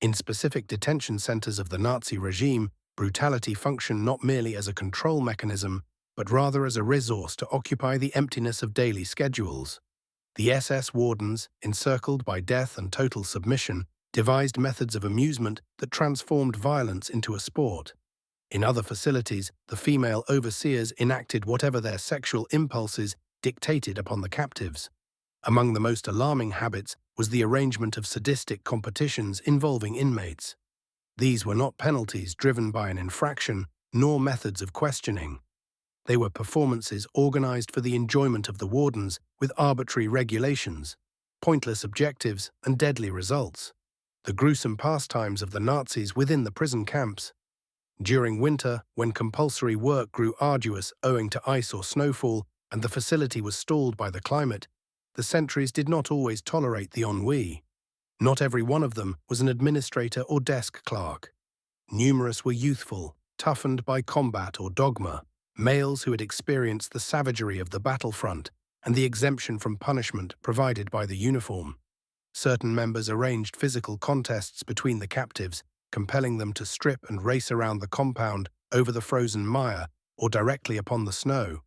In specific detention centers of the Nazi regime, brutality functioned not merely as a control mechanism, but rather as a resource to occupy the emptiness of daily schedules. The SS wardens, encircled by death and total submission, devised methods of amusement that transformed violence into a sport. In other facilities, the female overseers enacted whatever their sexual impulses dictated upon the captives. Among the most alarming habits was the arrangement of sadistic competitions involving inmates. These were not penalties driven by an infraction, nor methods of questioning. They were performances organized for the enjoyment of the wardens with arbitrary regulations, pointless objectives, and deadly results. The gruesome pastimes of the Nazis within the prison camps. During winter, when compulsory work grew arduous owing to ice or snowfall, and the facility was stalled by the climate, the sentries did not always tolerate the ennui. Not every one of them was an administrator or desk clerk. Numerous were youthful, toughened by combat or dogma, males who had experienced the savagery of the battlefront and the exemption from punishment provided by the uniform. Certain members arranged physical contests between the captives, compelling them to strip and race around the compound over the frozen mire or directly upon the snow.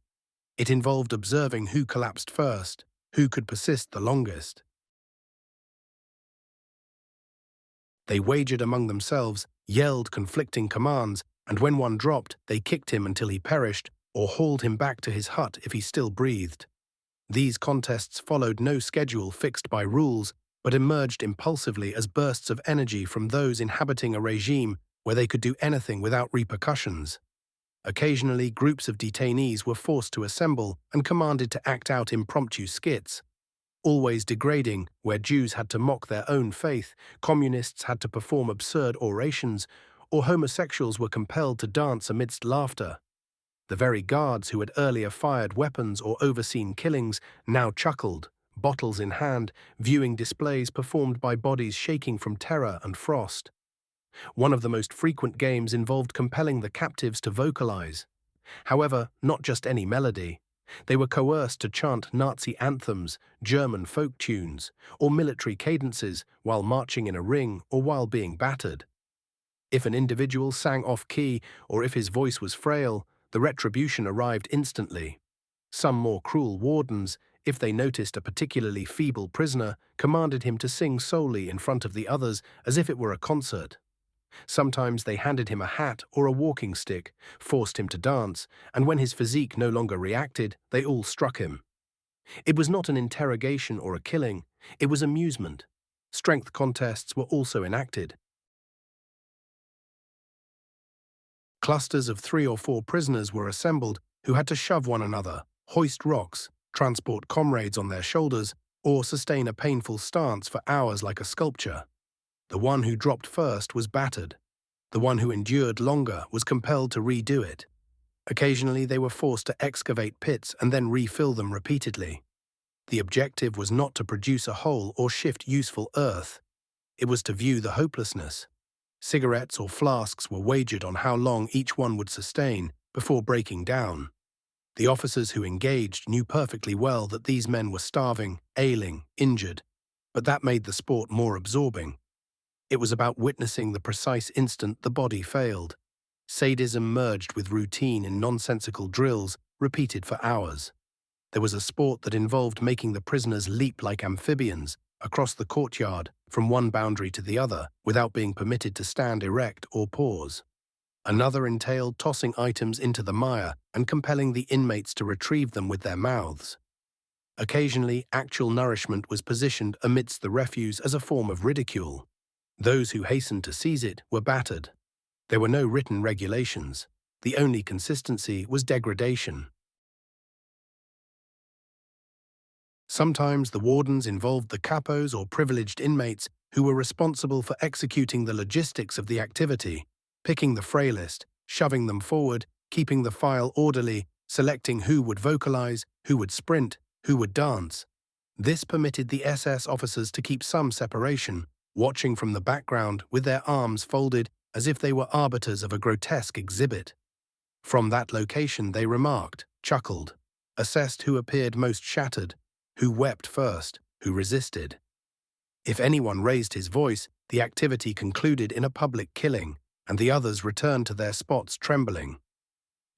It involved observing who collapsed first, who could persist the longest. They wagered among themselves, yelled conflicting commands, and when one dropped, they kicked him until he perished or hauled him back to his hut if he still breathed. These contests followed no schedule fixed by rules, but emerged impulsively as bursts of energy from those inhabiting a regime where they could do anything without repercussions. Occasionally, groups of detainees were forced to assemble and commanded to act out impromptu skits. Always degrading, where Jews had to mock their own faith, communists had to perform absurd orations, or homosexuals were compelled to dance amidst laughter. The very guards who had earlier fired weapons or overseen killings now chuckled, bottles in hand, viewing displays performed by bodies shaking from terror and frost. One of the most frequent games involved compelling the captives to vocalize. However, not just any melody. They were coerced to chant Nazi anthems, German folk tunes, or military cadences while marching in a ring or while being battered. If an individual sang off-key or if his voice was frail, the retribution arrived instantly. Some more cruel wardens, if they noticed a particularly feeble prisoner, commanded him to sing solely in front of the others as if it were a concert. Sometimes they handed him a hat or a walking stick, forced him to dance, and when his physique no longer reacted, they all struck him. It was not an interrogation or a killing, it was amusement. Strength contests were also enacted. Clusters of 3 or 4 prisoners were assembled who had to shove one another, hoist rocks, transport comrades on their shoulders, or sustain a painful stance for hours like a sculpture. The one who dropped first was battered. The one who endured longer was compelled to redo it. Occasionally they were forced to excavate pits and then refill them repeatedly. The objective was not to produce a hole or shift useful earth. It was to view the hopelessness. Cigarettes or flasks were wagered on how long each one would sustain before breaking down. The officers who engaged knew perfectly well that these men were starving, ailing, injured, but that made the sport more absorbing. It was about witnessing the precise instant the body failed. Sadism merged with routine in nonsensical drills repeated for hours. There was a sport that involved making the prisoners leap like amphibians across the courtyard from one boundary to the other without being permitted to stand erect or pause. Another entailed tossing items into the mire and compelling the inmates to retrieve them with their mouths. Occasionally, actual nourishment was positioned amidst the refuse as a form of ridicule. Those who hastened to seize it were battered. There were no written regulations. The only consistency was degradation. Sometimes the wardens involved the capos or privileged inmates who were responsible for executing the logistics of the activity, picking the frailest, shoving them forward, keeping the file orderly, selecting who would vocalize, who would sprint, who would dance. This permitted the SS officers to keep some separation, watching from the background with their arms folded as if they were arbiters of a grotesque exhibit. From that location they remarked, chuckled, assessed who appeared most shattered, who wept first, who resisted. If anyone raised his voice, The activity concluded in a public killing, and the others returned to their spots trembling.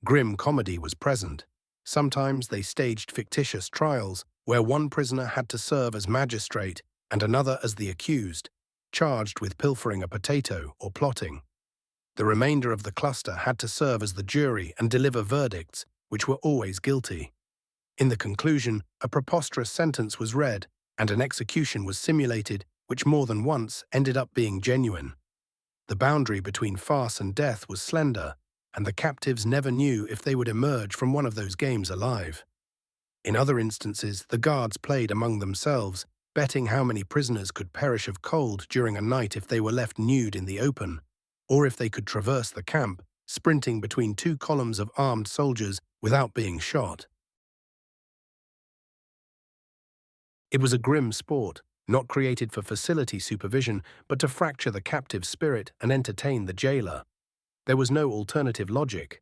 Grim comedy was present. Sometimes they staged fictitious trials where one prisoner had to serve as magistrate and another as the accused, charged with pilfering a potato or plotting. The remainder of the cluster had to serve as the jury and deliver verdicts, which were always guilty. In the conclusion, a preposterous sentence was read, and an execution was simulated, which more than once ended up being genuine. The boundary between farce and death was slender, and the captives never knew if they would emerge from one of those games alive. In other instances, the guards played among themselves, betting how many prisoners could perish of cold during a night if they were left nude in the open, or if they could traverse the camp, sprinting between two columns of armed soldiers without being shot. It was a grim sport, not created for facility supervision, but to fracture the captive's spirit and entertain the jailer. There was no alternative logic.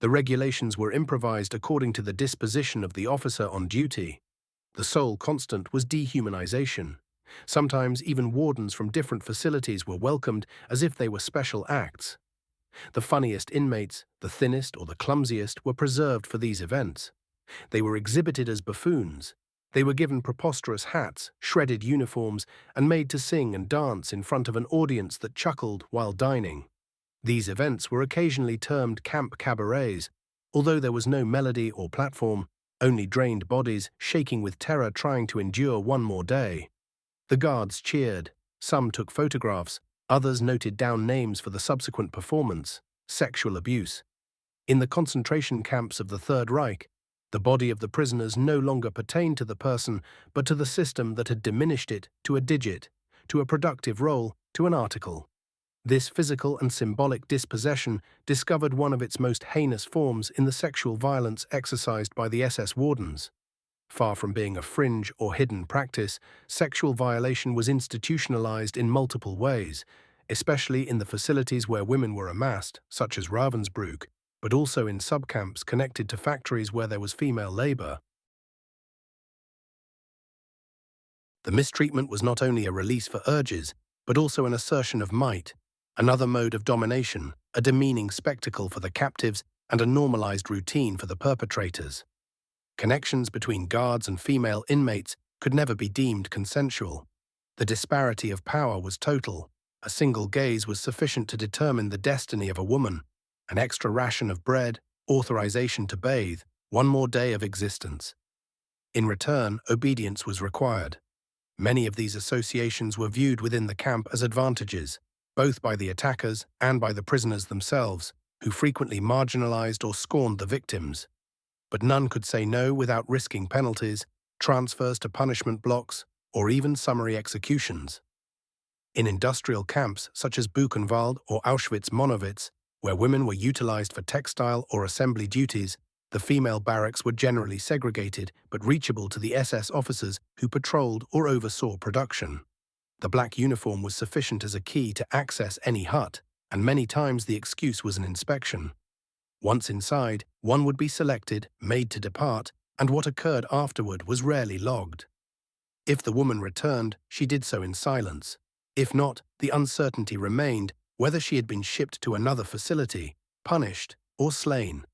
The regulations were improvised according to the disposition of the officer on duty. The sole constant was dehumanization. Sometimes even wardens from different facilities were welcomed as if they were special acts. The funniest inmates, the thinnest or the clumsiest, were preserved for these events. They were exhibited as buffoons. They were given preposterous hats, shredded uniforms, and made to sing and dance in front of an audience that chuckled while dining. These events were occasionally termed camp cabarets, although there was no melody or platform, only drained bodies shaking with terror trying to endure one more day. The guards cheered, some took photographs, others noted down names for the subsequent performance. Sexual abuse. In the concentration camps of the Third Reich, the body of the prisoners no longer pertained to the person, but to the system that had diminished it to a digit, to a productive role, to an article. This physical and symbolic dispossession discovered one of its most heinous forms in the sexual violence exercised by the SS wardens. Far from being a fringe or hidden practice, sexual violation was institutionalized in multiple ways, especially in the facilities where women were amassed, such as Ravensbrück, but also in subcamps connected to factories where there was female labor. The mistreatment was not only a release for urges, but also an assertion of might, another mode of domination, a demeaning spectacle for the captives and a normalized routine for the perpetrators. Connections between guards and female inmates could never be deemed consensual. The disparity of power was total. A single gaze was sufficient to determine the destiny of a woman. An extra ration of bread, authorization to bathe, one more day of existence. In return, obedience was required. Many of these associations were viewed within the camp as advantages, both by the attackers and by the prisoners themselves, who frequently marginalized or scorned the victims. But none could say no without risking penalties, transfers to punishment blocks, or even summary executions. In industrial camps such as Buchenwald or Auschwitz-Monowitz, where women were utilized for textile or assembly duties, the female barracks were generally segregated but reachable to the SS officers who patrolled or oversaw production. The black uniform was sufficient as a key to access any hut, and many times the excuse was an inspection. Once inside, one would be selected, made to depart, and what occurred afterward was rarely logged. If the woman returned, she did so in silence. If not, the uncertainty remained whether she had been shipped to another facility, punished, or slain.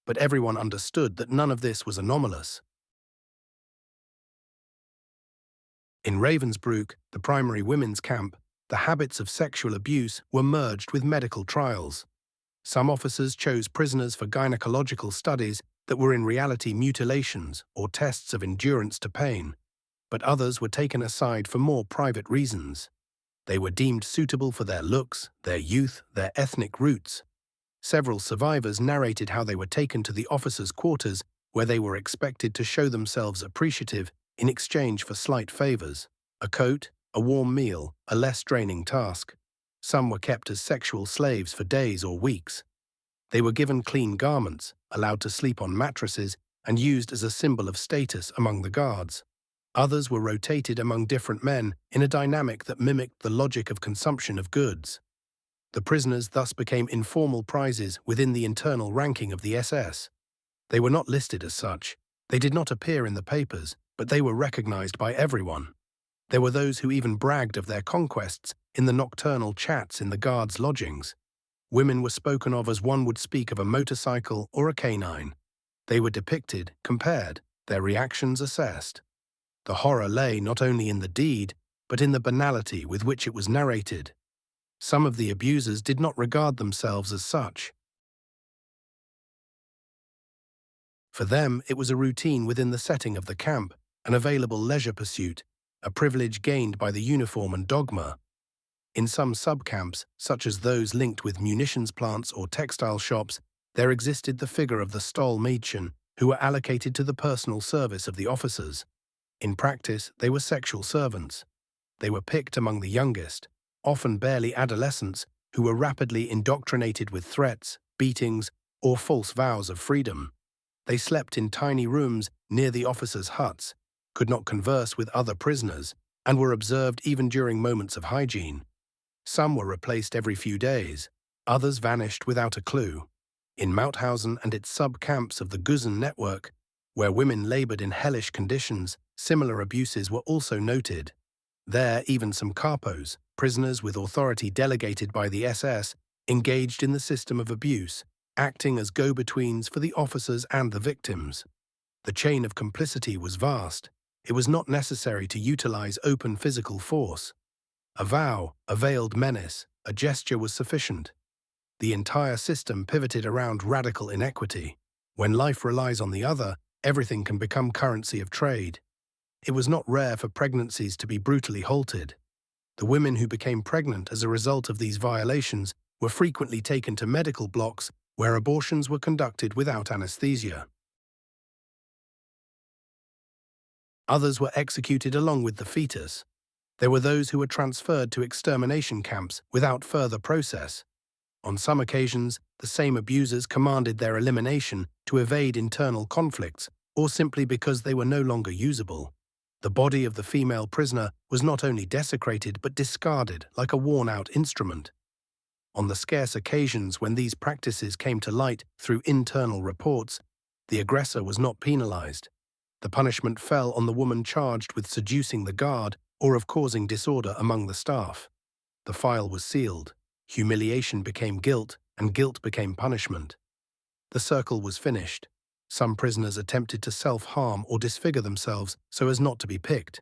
But everyone understood that none of this was anomalous. In Ravensbrück, the primary women's camp, the habits of sexual abuse were merged with medical trials. Some officers chose prisoners for gynecological studies that were in reality mutilations or tests of endurance to pain, but others were taken aside for more private reasons. They were deemed suitable for their looks, their youth, their ethnic roots. Several survivors narrated how they were taken to the officers' quarters, where they were expected to show themselves appreciative in exchange for slight favors: a coat, a warm meal, a less draining task. Some were kept as sexual slaves for days or weeks. They were given clean garments, allowed to sleep on mattresses, and used as a symbol of status among the guards. Others were rotated among different men in a dynamic that mimicked the logic of consumption of goods. The prisoners thus became informal prizes within the internal ranking of the SS. They were not listed as such. They did not appear in the papers, but they were recognized by everyone. There were those who even bragged of their conquests in the nocturnal chats in the guards' lodgings. Women were spoken of as one would speak of a motorcycle or a canine. They were depicted, compared, their reactions assessed. The horror lay not only in the deed, but in the banality with which it was narrated. Some of the abusers did not regard themselves as such. For them, it was a routine within the setting of the camp, an available leisure pursuit, a privilege gained by the uniform and dogma. In some sub-camps, such as those linked with munitions plants or textile shops, there existed the figure of the Stallmädchen, who were allocated to the personal service of the officers. In practice, they were sexual servants. They were picked among the youngest, often barely adolescents, who were rapidly indoctrinated with threats, beatings, or false vows of freedom. They slept in tiny rooms near the officers' huts, could not converse with other prisoners, and were observed even during moments of hygiene. Some were replaced every few days, others vanished without a clue. In Mauthausen and its sub-camps of the Gusen network, where women labored in hellish conditions, similar abuses were also noted. There, even some capos, prisoners with authority delegated by the SS, engaged in the system of abuse, acting as go-betweens for the officers and the victims. The chain of complicity was vast. It was not necessary to utilize open physical force. A vow, a veiled menace, a gesture was sufficient. The entire system pivoted around radical inequity. When life relies on the other, everything can become currency of trade. It was not rare for pregnancies to be brutally halted. The women who became pregnant as a result of these violations were frequently taken to medical blocks where abortions were conducted without anesthesia. Others were executed along with the fetus. There were those who were transferred to extermination camps without further process. On some occasions, the same abusers commanded their elimination to evade internal conflicts or simply because they were no longer usable. The body of the female prisoner was not only desecrated but discarded like a worn-out instrument. On the scarce occasions when these practices came to light through internal reports, the aggressor was not penalized. The punishment fell on the woman charged with seducing the guard or of causing disorder among the staff. The file was sealed. Humiliation became guilt, and guilt became punishment. The circle was finished. Some prisoners attempted to self-harm or disfigure themselves so as not to be picked.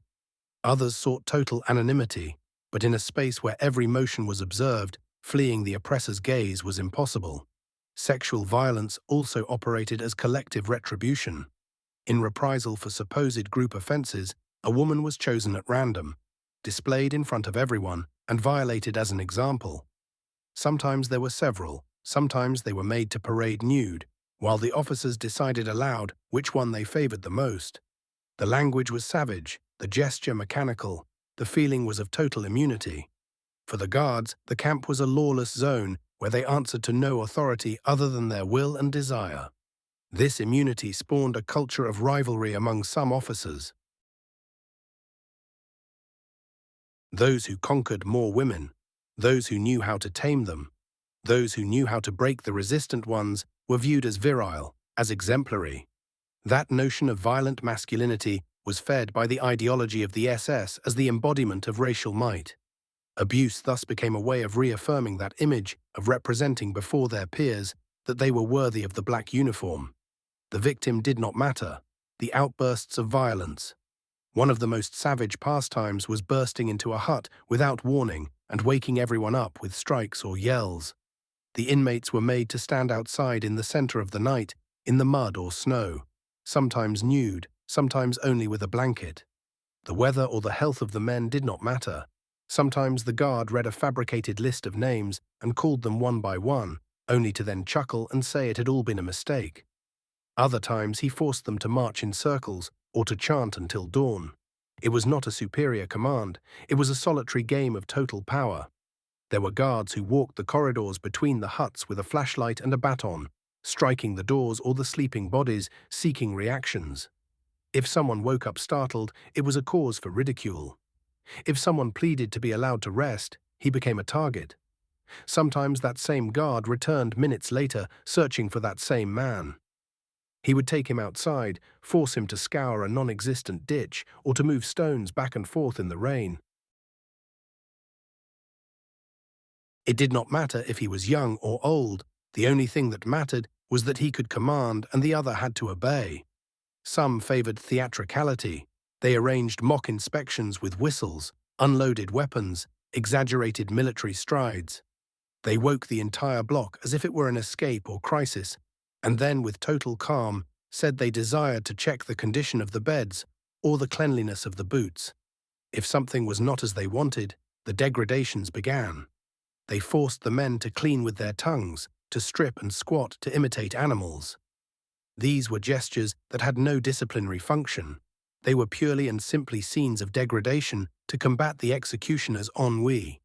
Others sought total anonymity, but in a space where every motion was observed, fleeing the oppressor's gaze was impossible. Sexual violence also operated as collective retribution. In reprisal for supposed group offenses, a woman was chosen at random, displayed in front of everyone, and violated as an example. Sometimes there were several, sometimes they were made to parade nude, while the officers decided aloud which one they favored the most. The language was savage, the gesture mechanical, the feeling was of total immunity. For the guards, the camp was a lawless zone where they answered to no authority other than their will and desire. This immunity spawned a culture of rivalry among some officers. Those who conquered more women, those who knew how to tame them, those who knew how to break the resistant ones were viewed as virile, as exemplary. That notion of violent masculinity was fed by the ideology of the SS as the embodiment of racial might. Abuse thus became a way of reaffirming that image, of representing before their peers that they were worthy of the black uniform. The victim did not matter. The outbursts of violence. One of the most savage pastimes was bursting into a hut without warning and waking everyone up with strikes or yells. The inmates were made to stand outside in the center of the night, in the mud or snow, sometimes nude, sometimes only with a blanket. The weather or the health of the men did not matter. Sometimes the guard read a fabricated list of names and called them one by one, only to then chuckle and say it had all been a mistake. Other times he forced them to march in circles or to chant until dawn. It was not a superior command, it was a solitary game of total power. There were guards who walked the corridors between the huts with a flashlight and a baton, striking the doors or the sleeping bodies, seeking reactions. If someone woke up startled, it was a cause for ridicule. If someone pleaded to be allowed to rest, he became a target. Sometimes that same guard returned minutes later, searching for that same man. He would take him outside, force him to scour a non-existent ditch or to move stones back and forth in the rain. It did not matter if he was young or old. The only thing that mattered was that he could command and the other had to obey. Some favored theatricality. They arranged mock inspections with whistles, unloaded weapons, exaggerated military strides. They woke the entire block as if it were an escape or crisis, and then, with total calm, said they desired to check the condition of the beds or the cleanliness of the boots. If something was not as they wanted, the degradations began. They forced the men to clean with their tongues, to strip and squat to imitate animals. These were gestures that had no disciplinary function. They were purely and simply scenes of degradation to combat the executioner's ennui.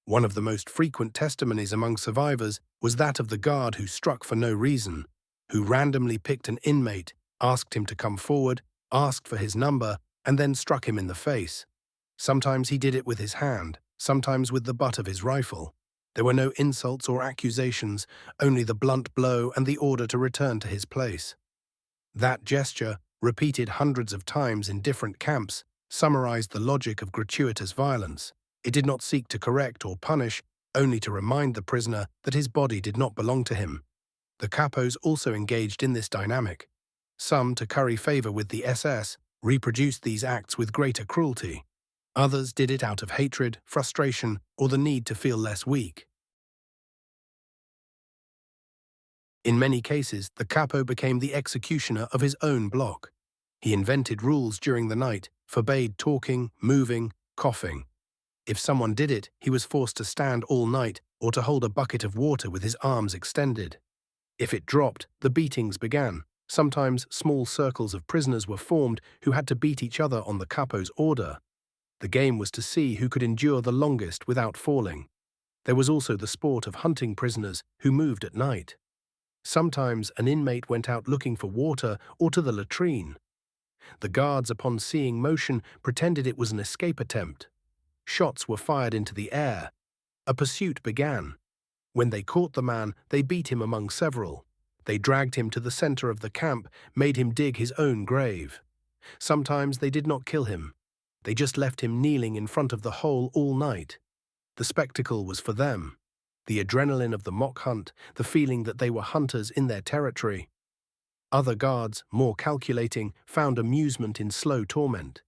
One of the most frequent testimonies among survivors was that of the guard who struck for no reason, who randomly picked an inmate, asked him to come forward, asked for his number, and then struck him in the face. Sometimes he did it with his hand, sometimes with the butt of his rifle. There were no insults or accusations, only the blunt blow and the order to return to his place. That gesture, repeated hundreds of times in different camps, summarized the logic of gratuitous violence. It did not seek to correct or punish, only to remind the prisoner that his body did not belong to him. The capos also engaged in this dynamic. Some, to curry favor with the SS, reproduced these acts with greater cruelty. Others did it out of hatred, frustration, or the need to feel less weak. In many cases, the capo became the executioner of his own block. He invented rules during the night, forbade talking, moving, coughing. If someone did it, he was forced to stand all night or to hold a bucket of water with his arms extended. If it dropped, the beatings began. Sometimes small circles of prisoners were formed who had to beat each other on the capo's order. The game was to see who could endure the longest without falling. There was also the sport of hunting prisoners who moved at night. Sometimes an inmate went out looking for water or to the latrine. The guards, upon seeing motion, pretended it was an escape attempt. Shots were fired into the air. A pursuit began. When they caught the man, they beat him among several. They dragged him to the center of the camp, made him dig his own grave. Sometimes they did not kill him. They just left him kneeling in front of the hole all night. The spectacle was for them. The adrenaline of the mock hunt, the feeling that they were hunters in their territory. Other guards, more calculating, found amusement in slow torment.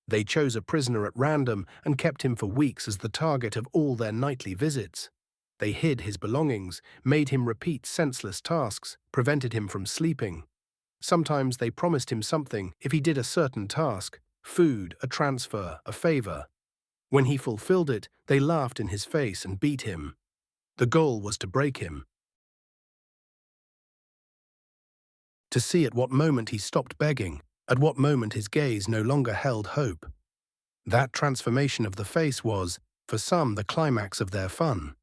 They chose a prisoner at random and kept him for weeks as the target of all their nightly visits. They hid his belongings, made him repeat senseless tasks, prevented him from sleeping. Sometimes they promised him something if he did a certain task, food, a transfer, a favor. When he fulfilled it, they laughed in his face and beat him. The goal was to break him. To see at what moment he stopped begging, at what moment his gaze no longer held hope. That transformation of the face was, for some, the climax of their fun.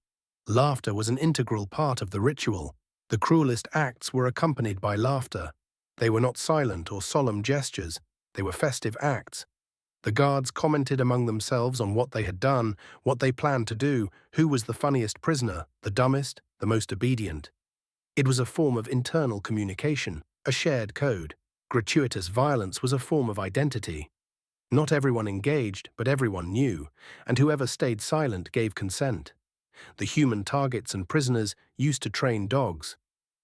Laughter was an integral part of the ritual. The cruelest acts were accompanied by laughter. They were not silent or solemn gestures. They were festive acts. The guards commented among themselves on what they had done, what they planned to do, who was the funniest prisoner, the dumbest, the most obedient. It was a form of internal communication, a shared code. Gratuitous violence was a form of identity. Not everyone engaged, but everyone knew, and whoever stayed silent gave consent. The human targets and prisoners used to train dogs.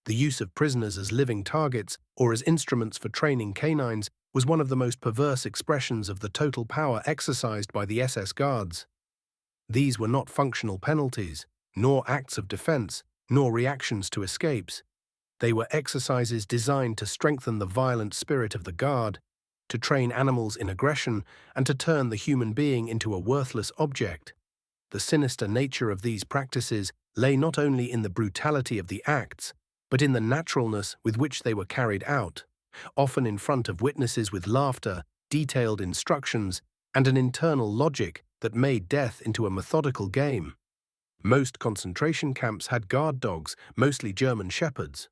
The use of prisoners as living targets or as instruments for training canines was one of the most perverse expressions of the total power exercised by the SS guards. These were not functional penalties, nor acts of defense, nor reactions to escapes. They were exercises designed to strengthen the violent spirit of the guard, to train animals in aggression, and to turn the human being into a worthless object. The sinister nature of these practices lay not only in the brutality of the acts, but in the naturalness with which they were carried out, often in front of witnesses with laughter, detailed instructions, and an internal logic that made death into a methodical game. Most concentration camps had guard dogs, mostly German shepherds.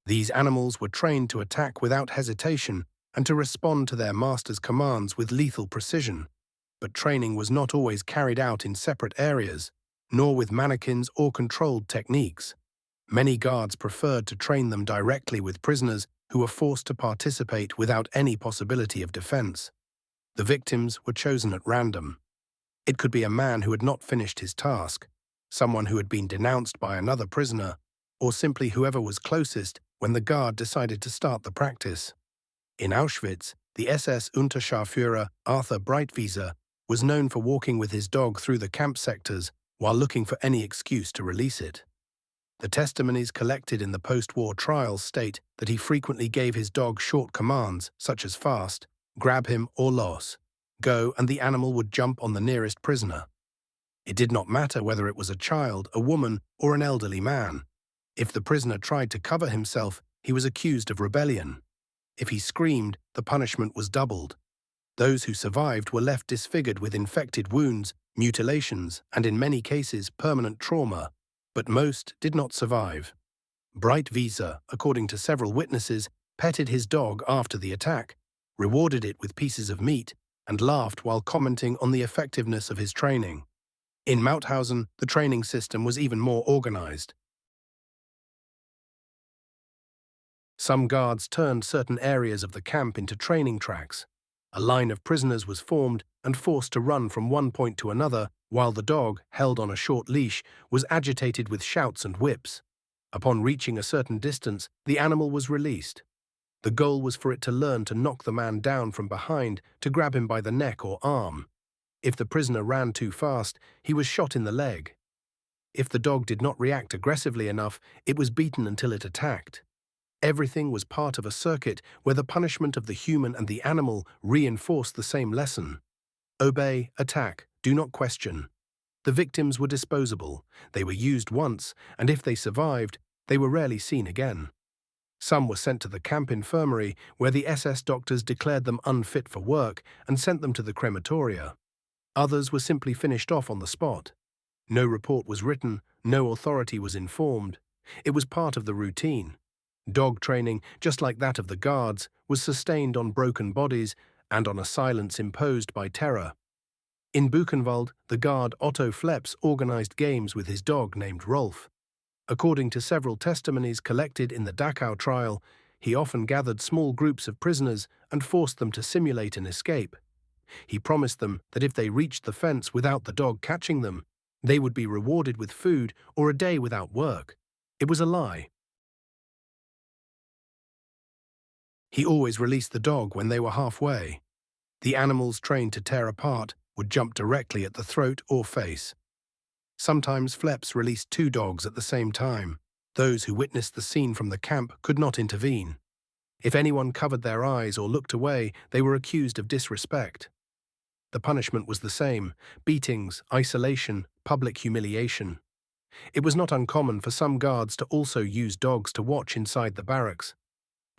These animals were trained to attack without hesitation and to respond to their master's commands with lethal precision. But training was not always carried out in separate areas, nor with mannequins or controlled techniques. Many guards preferred to train them directly with prisoners who were forced to participate without any possibility of defense. The victims were chosen at random. It could be a man who had not finished his task, someone who had been denounced by another prisoner, or simply whoever was closest when the guard decided to start the practice. In Auschwitz, the SS Unterscharführer Arthur Breitwieser was known for walking with his dog through the camp sectors while looking for any excuse to release it. The testimonies collected in the post-war trials state that he frequently gave his dog short commands such as fast, grab him, or los, go, and the animal would jump on the nearest prisoner. It did not matter whether it was a child, a woman, or an elderly man. If the prisoner tried to cover himself, he was accused of rebellion. If he screamed, the punishment was doubled. Those who survived were left disfigured with infected wounds, mutilations, and in many cases permanent trauma, but most did not survive. Breitwieser, according to several witnesses, petted his dog after the attack, rewarded it with pieces of meat, and laughed while commenting on the effectiveness of his training. In Mauthausen, the training system was even more organized. Some guards turned certain areas of the camp into training tracks. A line of prisoners was formed and forced to run from one point to another, while the dog, held on a short leash, was agitated with shouts and whips. Upon reaching a certain distance, the animal was released. The goal was for it to learn to knock the man down from behind to grab him by the neck or arm. If the prisoner ran too fast, he was shot in the leg. If the dog did not react aggressively enough, it was beaten until it attacked. Everything was part of a circuit where the punishment of the human and the animal reinforced the same lesson. Obey, attack, do not question. The victims were disposable. They were used once, and if they survived, they were rarely seen again. Some were sent to the camp infirmary, where the SS doctors declared them unfit for work and sent them to the crematoria. Others were simply finished off on the spot. No report was written, no authority was informed. It was part of the routine. Dog training, just like that of the guards, was sustained on broken bodies and on a silence imposed by terror. In Buchenwald, the guard Otto Fleps organized games with his dog named Rolf. According to several testimonies collected in the Dachau trial, he often gathered small groups of prisoners and forced them to simulate an escape. He promised them that if they reached the fence without the dog catching them, they would be rewarded with food or a day without work. It was a lie. He always released the dog when they were halfway. The animals trained to tear apart would jump directly at the throat or face. Sometimes Fleps released 2 dogs at the same time. Those who witnessed the scene from the camp could not intervene. If anyone covered their eyes or looked away, they were accused of disrespect. The punishment was the same: beatings, isolation, public humiliation. It was not uncommon for some guards to also use dogs to watch inside the barracks.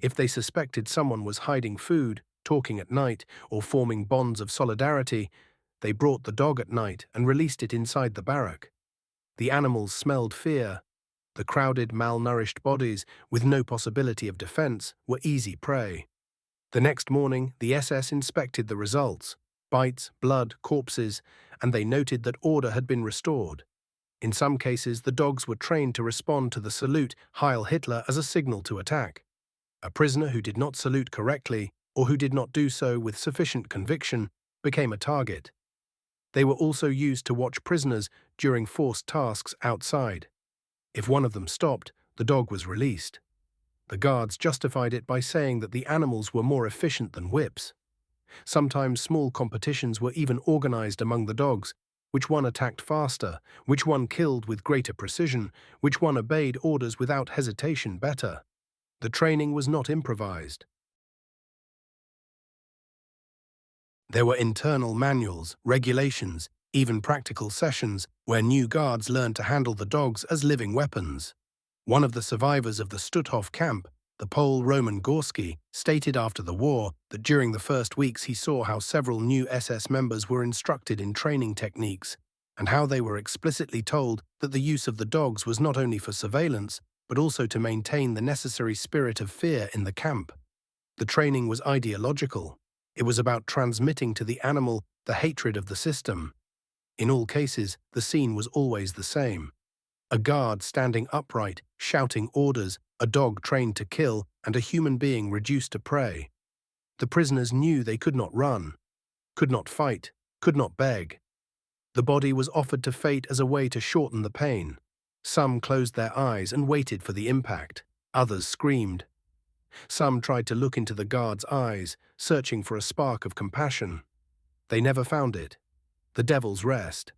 If they suspected someone was hiding food, talking at night, or forming bonds of solidarity, they brought the dog at night and released it inside the barrack. The animals smelled fear. The crowded, malnourished bodies, with no possibility of defense, were easy prey. The next morning, the SS inspected the results: bites, blood, corpses, and they noted that order had been restored. In some cases, the dogs were trained to respond to the salute Heil Hitler as a signal to attack. A prisoner who did not salute correctly, or who did not do so with sufficient conviction, became a target. They were also used to watch prisoners during forced tasks outside. If one of them stopped, the dog was released. The guards justified it by saying that the animals were more efficient than whips. Sometimes small competitions were even organized among the dogs: which one attacked faster, which one killed with greater precision, which one obeyed orders without hesitation better. The training was not improvised. There were internal manuals, regulations, even practical sessions where new guards learned to handle the dogs as living weapons. One of the survivors of the Stutthof camp, the Pole Roman Gorski, stated after the war that during the first weeks he saw how several new SS members were instructed in training techniques, and how they were explicitly told that the use of the dogs was not only for surveillance, but also to maintain the necessary spirit of fear in the camp. The training was ideological. It was about transmitting to the animal the hatred of the system. In all cases, the scene was always the same. A guard standing upright, shouting orders, a dog trained to kill, and a human being reduced to prey. The prisoners knew they could not run, could not fight, could not beg. The body was offered to fate as a way to shorten the pain. Some closed their eyes and waited for the impact. Others screamed. Some tried to look into the guard's eyes, searching for a spark of compassion. They never found it. The devil's rest.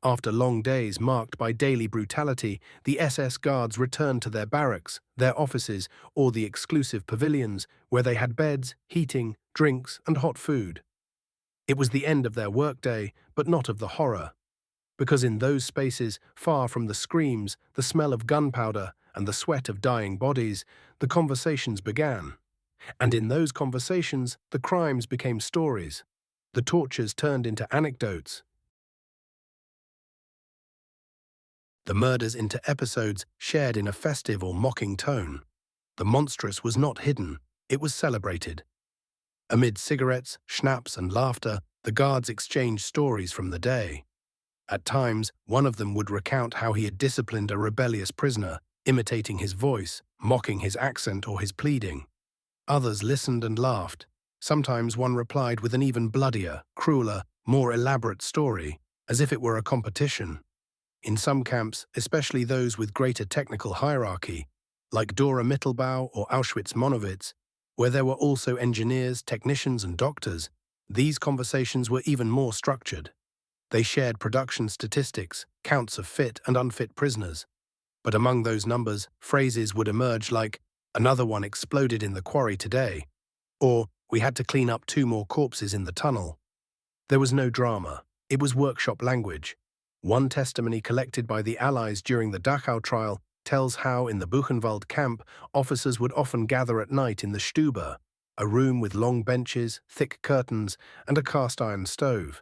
After long days marked by daily brutality, the SS guards returned to their barracks, their offices, or the exclusive pavilions where they had beds, heating, drinks, and hot food. It was the end of their workday, but not of the horror. Because in those spaces, far from the screams, the smell of gunpowder, and the sweat of dying bodies, the conversations began. And in those conversations, the crimes became stories. The tortures turned into anecdotes. The murders into episodes shared in a festive or mocking tone. The monstrous was not hidden, it was celebrated. Amid cigarettes, schnapps, and laughter, the guards exchanged stories from the day. At times, one of them would recount how he had disciplined a rebellious prisoner, imitating his voice, mocking his accent or his pleading. Others listened and laughed. Sometimes one replied with an even bloodier, crueler, more elaborate story, as if it were a competition. In some camps, especially those with greater technical hierarchy, like Dora Mittelbau or Auschwitz-Monowitz, where there were also engineers, technicians, and doctors, these conversations were even more structured. They shared production statistics, counts of fit and unfit prisoners. But among those numbers, phrases would emerge like, "Another one exploded in the quarry today," or "We had to clean up 2 more corpses in the tunnel." There was no drama. It was workshop language. One testimony collected by the Allies during the Dachau trial tells how in the Buchenwald camp, officers would often gather at night in the Stube, a room with long benches, thick curtains, and a cast-iron stove.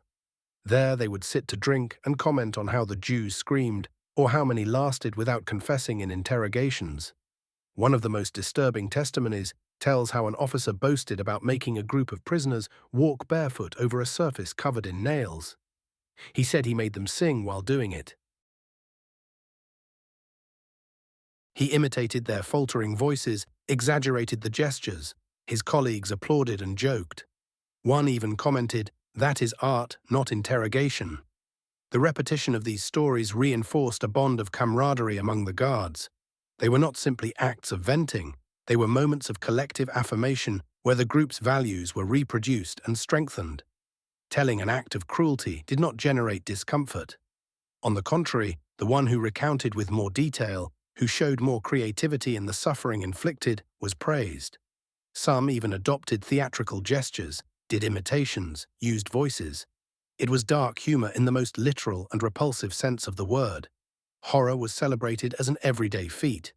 There they would sit to drink and comment on how the Jews screamed, or how many lasted without confessing in interrogations. One of the most disturbing testimonies tells how an officer boasted about making a group of prisoners walk barefoot over a surface covered in nails. He said he made them sing while doing it. He imitated their faltering voices, exaggerated the gestures. His colleagues applauded and joked. One even commented, "That is art, not interrogation." The repetition of these stories reinforced a bond of camaraderie among the guards. They were not simply acts of venting, they were moments of collective affirmation where the group's values were reproduced and strengthened. Telling an act of cruelty did not generate discomfort. On the contrary, the one who recounted with more detail, who showed more creativity in the suffering inflicted, was praised. Some even adopted theatrical gestures, did imitations, used voices. It was dark humor in the most literal and repulsive sense of the word. Horror was celebrated as an everyday feat.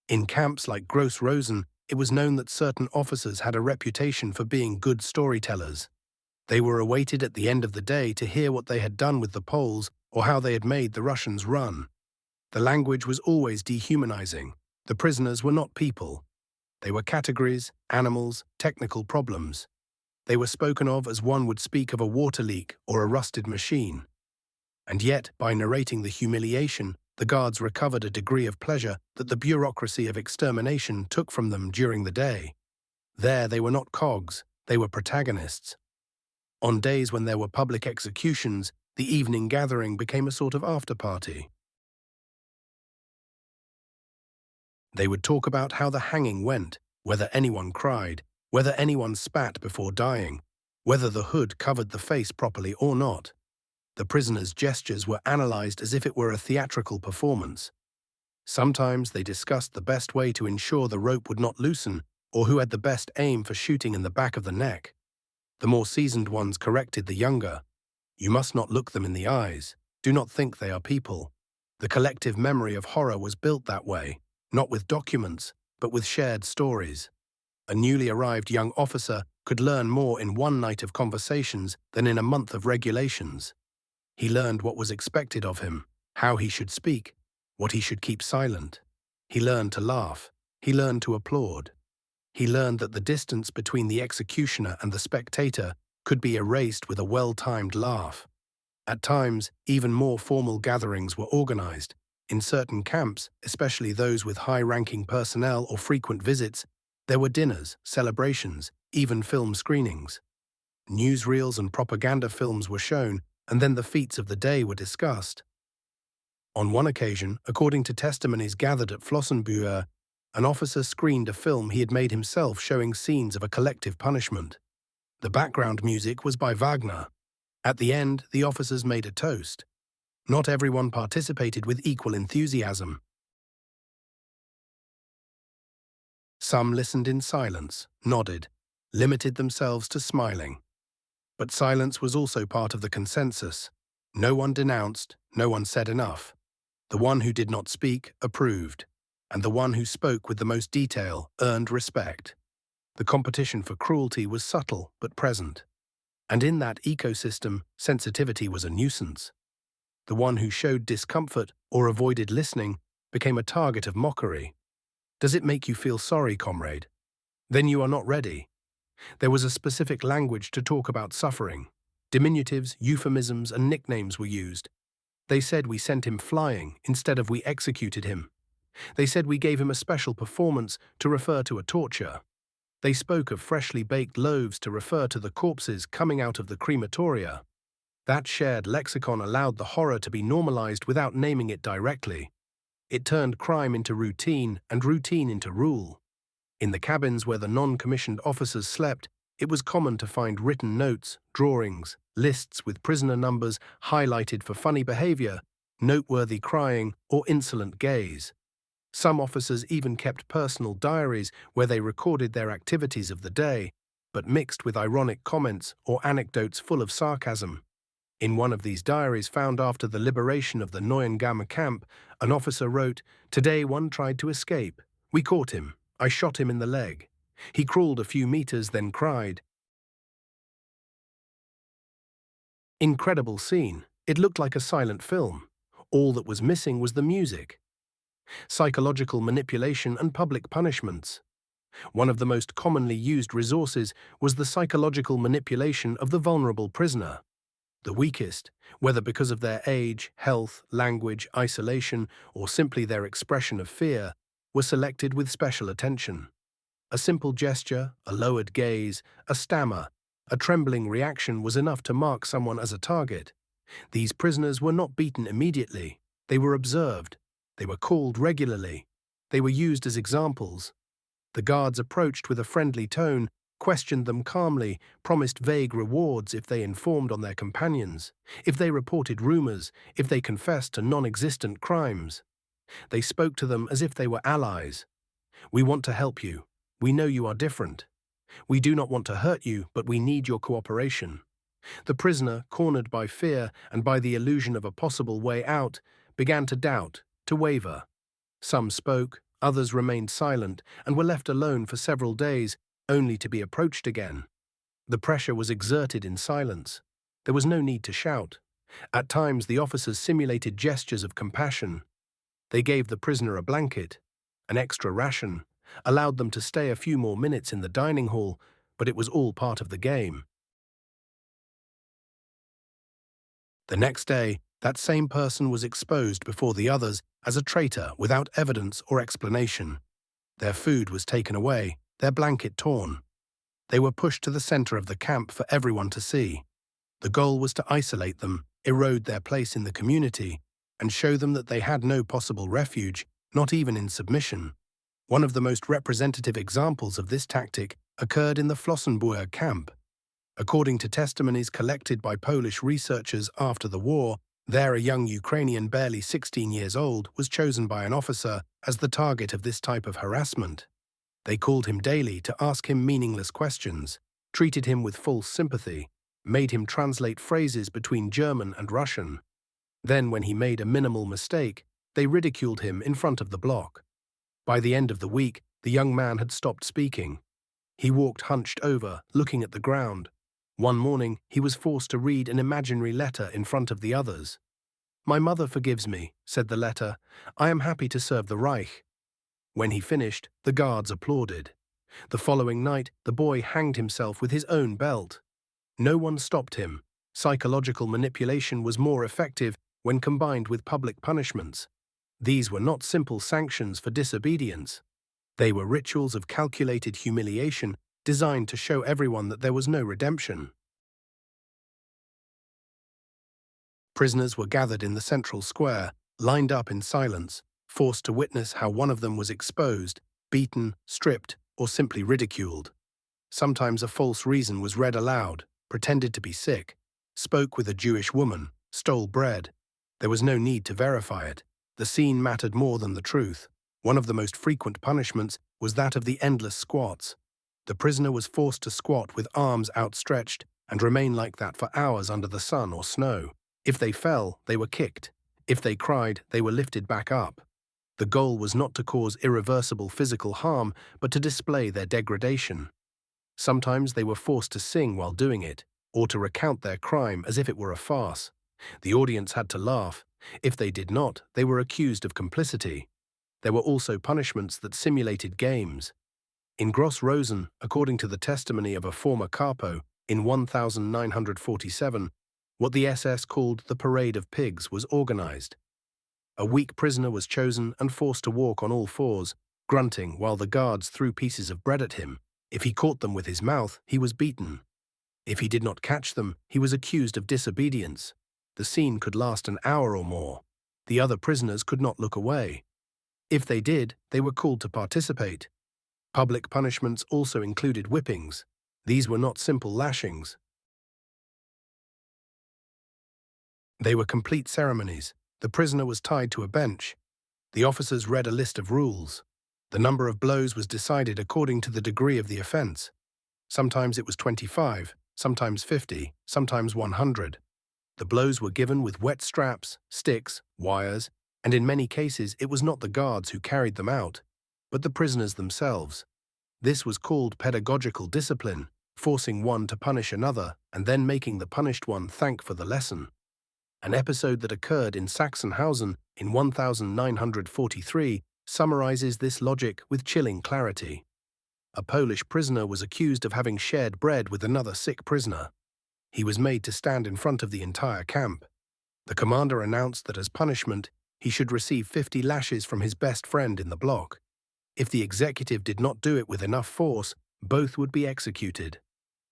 In camps like Gross Rosen, it was known that certain officers had a reputation for being good storytellers. They were awaited at the end of the day to hear what they had done with the Poles or how they had made the Russians run. The language was always dehumanizing. The prisoners were not people. They were categories, animals, technical problems. They were spoken of as one would speak of a water leak or a rusted machine. And yet, by narrating the humiliation, the guards recovered a degree of pleasure that the bureaucracy of extermination took from them during the day. There they were not cogs, they were protagonists. On days when there were public executions, the evening gathering became a sort of after-party. They would talk about how the hanging went, whether anyone cried, whether anyone spat before dying, whether the hood covered the face properly or not. The prisoners' gestures were analyzed as if it were a theatrical performance. Sometimes they discussed the best way to ensure the rope would not loosen, or who had the best aim for shooting in the back of the neck. The more seasoned ones corrected the younger. You must not look them in the eyes. Do not think they are people. The collective memory of horror was built that way, not with documents, but with shared stories. A newly arrived young officer could learn more in one night of conversations than in a month of regulations. He learned what was expected of him, how he should speak, what he should keep silent. He learned to laugh. He learned to applaud. He learned that the distance between the executioner and the spectator could be erased with a well-timed laugh. At times, even more formal gatherings were organized, In certain camps, especially those with high-ranking personnel or frequent visits, there were dinners, celebrations, even film screenings. Newsreels and propaganda films were shown, and then the feats of the day were discussed. On one occasion, according to testimonies gathered at Flossenbühne, an officer screened a film he had made himself showing scenes of a collective punishment. The background music was by Wagner. At the end, the officers made a toast. Not everyone participated with equal enthusiasm. Some listened in silence, nodded, limited themselves to smiling. But silence was also part of the consensus. No one denounced, no one said enough. The one who did not speak approved, and the one who spoke with the most detail earned respect. The competition for cruelty was subtle but present. And in that ecosystem, sensitivity was a nuisance. The one who showed discomfort or avoided listening became a target of mockery. Does it make you feel sorry, comrade? Then you are not ready. There was a specific language to talk about suffering. Diminutives, euphemisms, and nicknames were used. They said we sent him flying instead of we executed him. They said we gave him a special performance to refer to a torture. They spoke of freshly baked loaves to refer to the corpses coming out of the crematoria. That shared lexicon allowed the horror to be normalized without naming it directly. It turned crime into routine and routine into rule. In the cabins where the non-commissioned officers slept, it was common to find written notes, drawings, lists with prisoner numbers highlighted for funny behavior, noteworthy crying, or insolent gaze. Some officers even kept personal diaries where they recorded their activities of the day, but mixed with ironic comments or anecdotes full of sarcasm. In one of these diaries found after the liberation of the Neuengamme camp, an officer wrote, "Today one tried to escape. We caught him. I shot him in the leg. He crawled a few meters, then cried." Incredible scene. It looked like a silent film. All that was missing was the music. Psychological manipulation and public punishments. One of the most commonly used resources was the psychological manipulation of the vulnerable prisoner. The weakest, whether because of their age, health, language, isolation, or simply their expression of fear, were selected with special attention. A simple gesture, a lowered gaze, a stammer, a trembling reaction was enough to mark someone as a target. These prisoners were not beaten immediately. They were observed. They were called regularly. They were used as examples. The guards approached with a friendly tone, questioned them calmly, promised vague rewards if they informed on their companions, if they reported rumors, if they confessed to non-existent crimes. They spoke to them as if they were allies. "We want to help you. We know you are different. We do not want to hurt you, but we need your cooperation." The prisoner, cornered by fear and by the illusion of a possible way out, began to doubt, to waver. Some spoke, others remained silent, and were left alone for several days, only to be approached again. The pressure was exerted in silence. There was no need to shout. At times the officers simulated gestures of compassion. They gave the prisoner a blanket, an extra ration, allowed them to stay a few more minutes in the dining hall, but it was all part of the game. The next day, that same person was exposed before the others as a traitor without evidence or explanation. Their food was taken away, their blanket torn. They were pushed to the center of the camp for everyone to see. The goal was to isolate them, erode their place in the community, and show them that they had no possible refuge, not even in submission. One of the most representative examples of this tactic occurred in the Flossenbühne camp. According to testimonies collected by Polish researchers after the war, there a young Ukrainian barely 16 years old was chosen by an officer as the target of this type of harassment. They called him daily to ask him meaningless questions, treated him with false sympathy, made him translate phrases between German and Russian. Then, when he made a minimal mistake, they ridiculed him in front of the block. By the end of the week, the young man had stopped speaking. He walked hunched over, looking at the ground. One morning, he was forced to read an imaginary letter in front of the others. "My mother forgives me," said the letter. "I am happy to serve the Reich." When he finished, the guards applauded. The following night, the boy hanged himself with his own belt. No one stopped him. Psychological manipulation was more effective when combined with public punishments. These were not simple sanctions for disobedience. They were rituals of calculated humiliation designed to show everyone that there was no redemption. Prisoners were gathered in the central square, lined up in silence, forced to witness how one of them was exposed, beaten, stripped, or simply ridiculed. Sometimes a false reason was read aloud, pretended to be sick, spoke with a Jewish woman, stole bread. There was no need to verify it. The scene mattered more than the truth. One of the most frequent punishments was that of the endless squats. The prisoner was forced to squat with arms outstretched and remain like that for hours under the sun or snow. If they fell, they were kicked. If they cried, they were lifted back up. The goal was not to cause irreversible physical harm, but to display their degradation. Sometimes they were forced to sing while doing it, or to recount their crime as if it were a farce. The audience had to laugh. If they did not, they were accused of complicity. There were also punishments that simulated games. In Gross Rosen, according to the testimony of a former capo, in 1947, what the SS called the Parade of Pigs was organized. A weak prisoner was chosen and forced to walk on all fours, grunting while the guards threw pieces of bread at him. If he caught them with his mouth, he was beaten. If he did not catch them, he was accused of disobedience. The scene could last an hour or more. The other prisoners could not look away. If they did, they were called to participate. Public punishments also included whippings. These were not simple lashings. They were complete ceremonies. The prisoner was tied to a bench. The officers read a list of rules. The number of blows was decided according to the degree of the offense. Sometimes it was 25, sometimes 50, sometimes 100. The blows were given with wet straps, sticks, wires, and in many cases it was not the guards who carried them out, but the prisoners themselves. This was called pedagogical discipline, forcing one to punish another and then making the punished one thank for the lesson. An episode that occurred in Sachsenhausen in 1943 summarizes this logic with chilling clarity. A Polish prisoner was accused of having shared bread with another sick prisoner. He was made to stand in front of the entire camp. The commander announced that as punishment, he should receive 50 lashes from his best friend in the block. If the executive did not do it with enough force, both would be executed.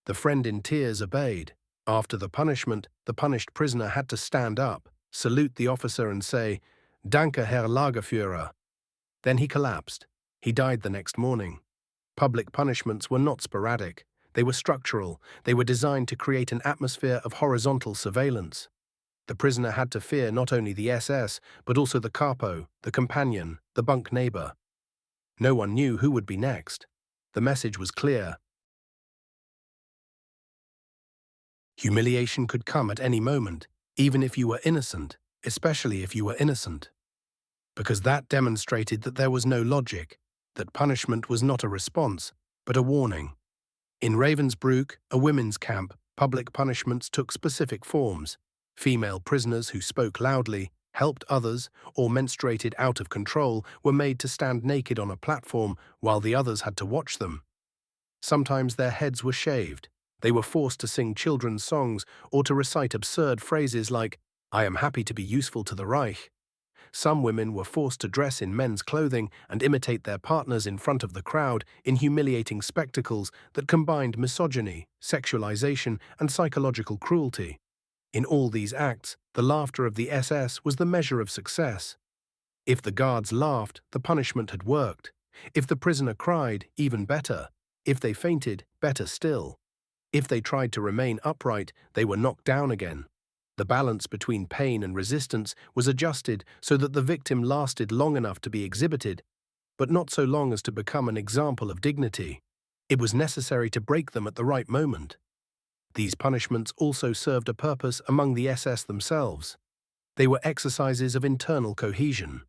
The friend in tears obeyed. After the punishment, the punished prisoner had to stand up, salute the officer and say, "Danke, Herr Lagerführer." Then he collapsed. He died the next morning. Public punishments were not sporadic. They were structural. They were designed to create an atmosphere of horizontal surveillance. The prisoner had to fear not only the SS, but also the capo, the companion, the bunk neighbor. No one knew who would be next. The message was clear. Humiliation could come at any moment, even if you were innocent, especially if you were innocent. Because that demonstrated that there was no logic, that punishment was not a response, but a warning. In Ravensbrück, a women's camp, public punishments took specific forms. Female prisoners who spoke loudly, helped others, or menstruated out of control were made to stand naked on a platform while the others had to watch them. Sometimes their heads were shaved. They were forced to sing children's songs or to recite absurd phrases like, "I am happy to be useful to the Reich." Some women were forced to dress in men's clothing and imitate their partners in front of the crowd in humiliating spectacles that combined misogyny, sexualization, and psychological cruelty. In all these acts, the laughter of the SS was the measure of success. If the guards laughed, the punishment had worked. If the prisoner cried, even better. If they fainted, better still. If they tried to remain upright, they were knocked down again. The balance between pain and resistance was adjusted so that the victim lasted long enough to be exhibited, but not so long as to become an example of dignity. It was necessary to break them at the right moment. These punishments also served a purpose among the SS themselves. They were exercises of internal cohesion.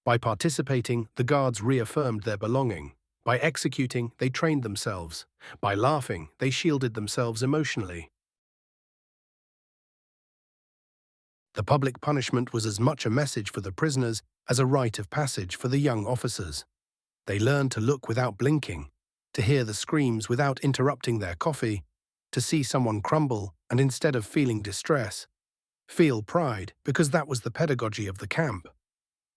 By participating, the guards reaffirmed their belonging. By executing, they trained themselves. By laughing, they shielded themselves emotionally. The public punishment was as much a message for the prisoners as a rite of passage for the young officers. They learned to look without blinking, to hear the screams without interrupting their coffee, to see someone crumble and instead of feeling distress, feel pride because that was the pedagogy of the camp.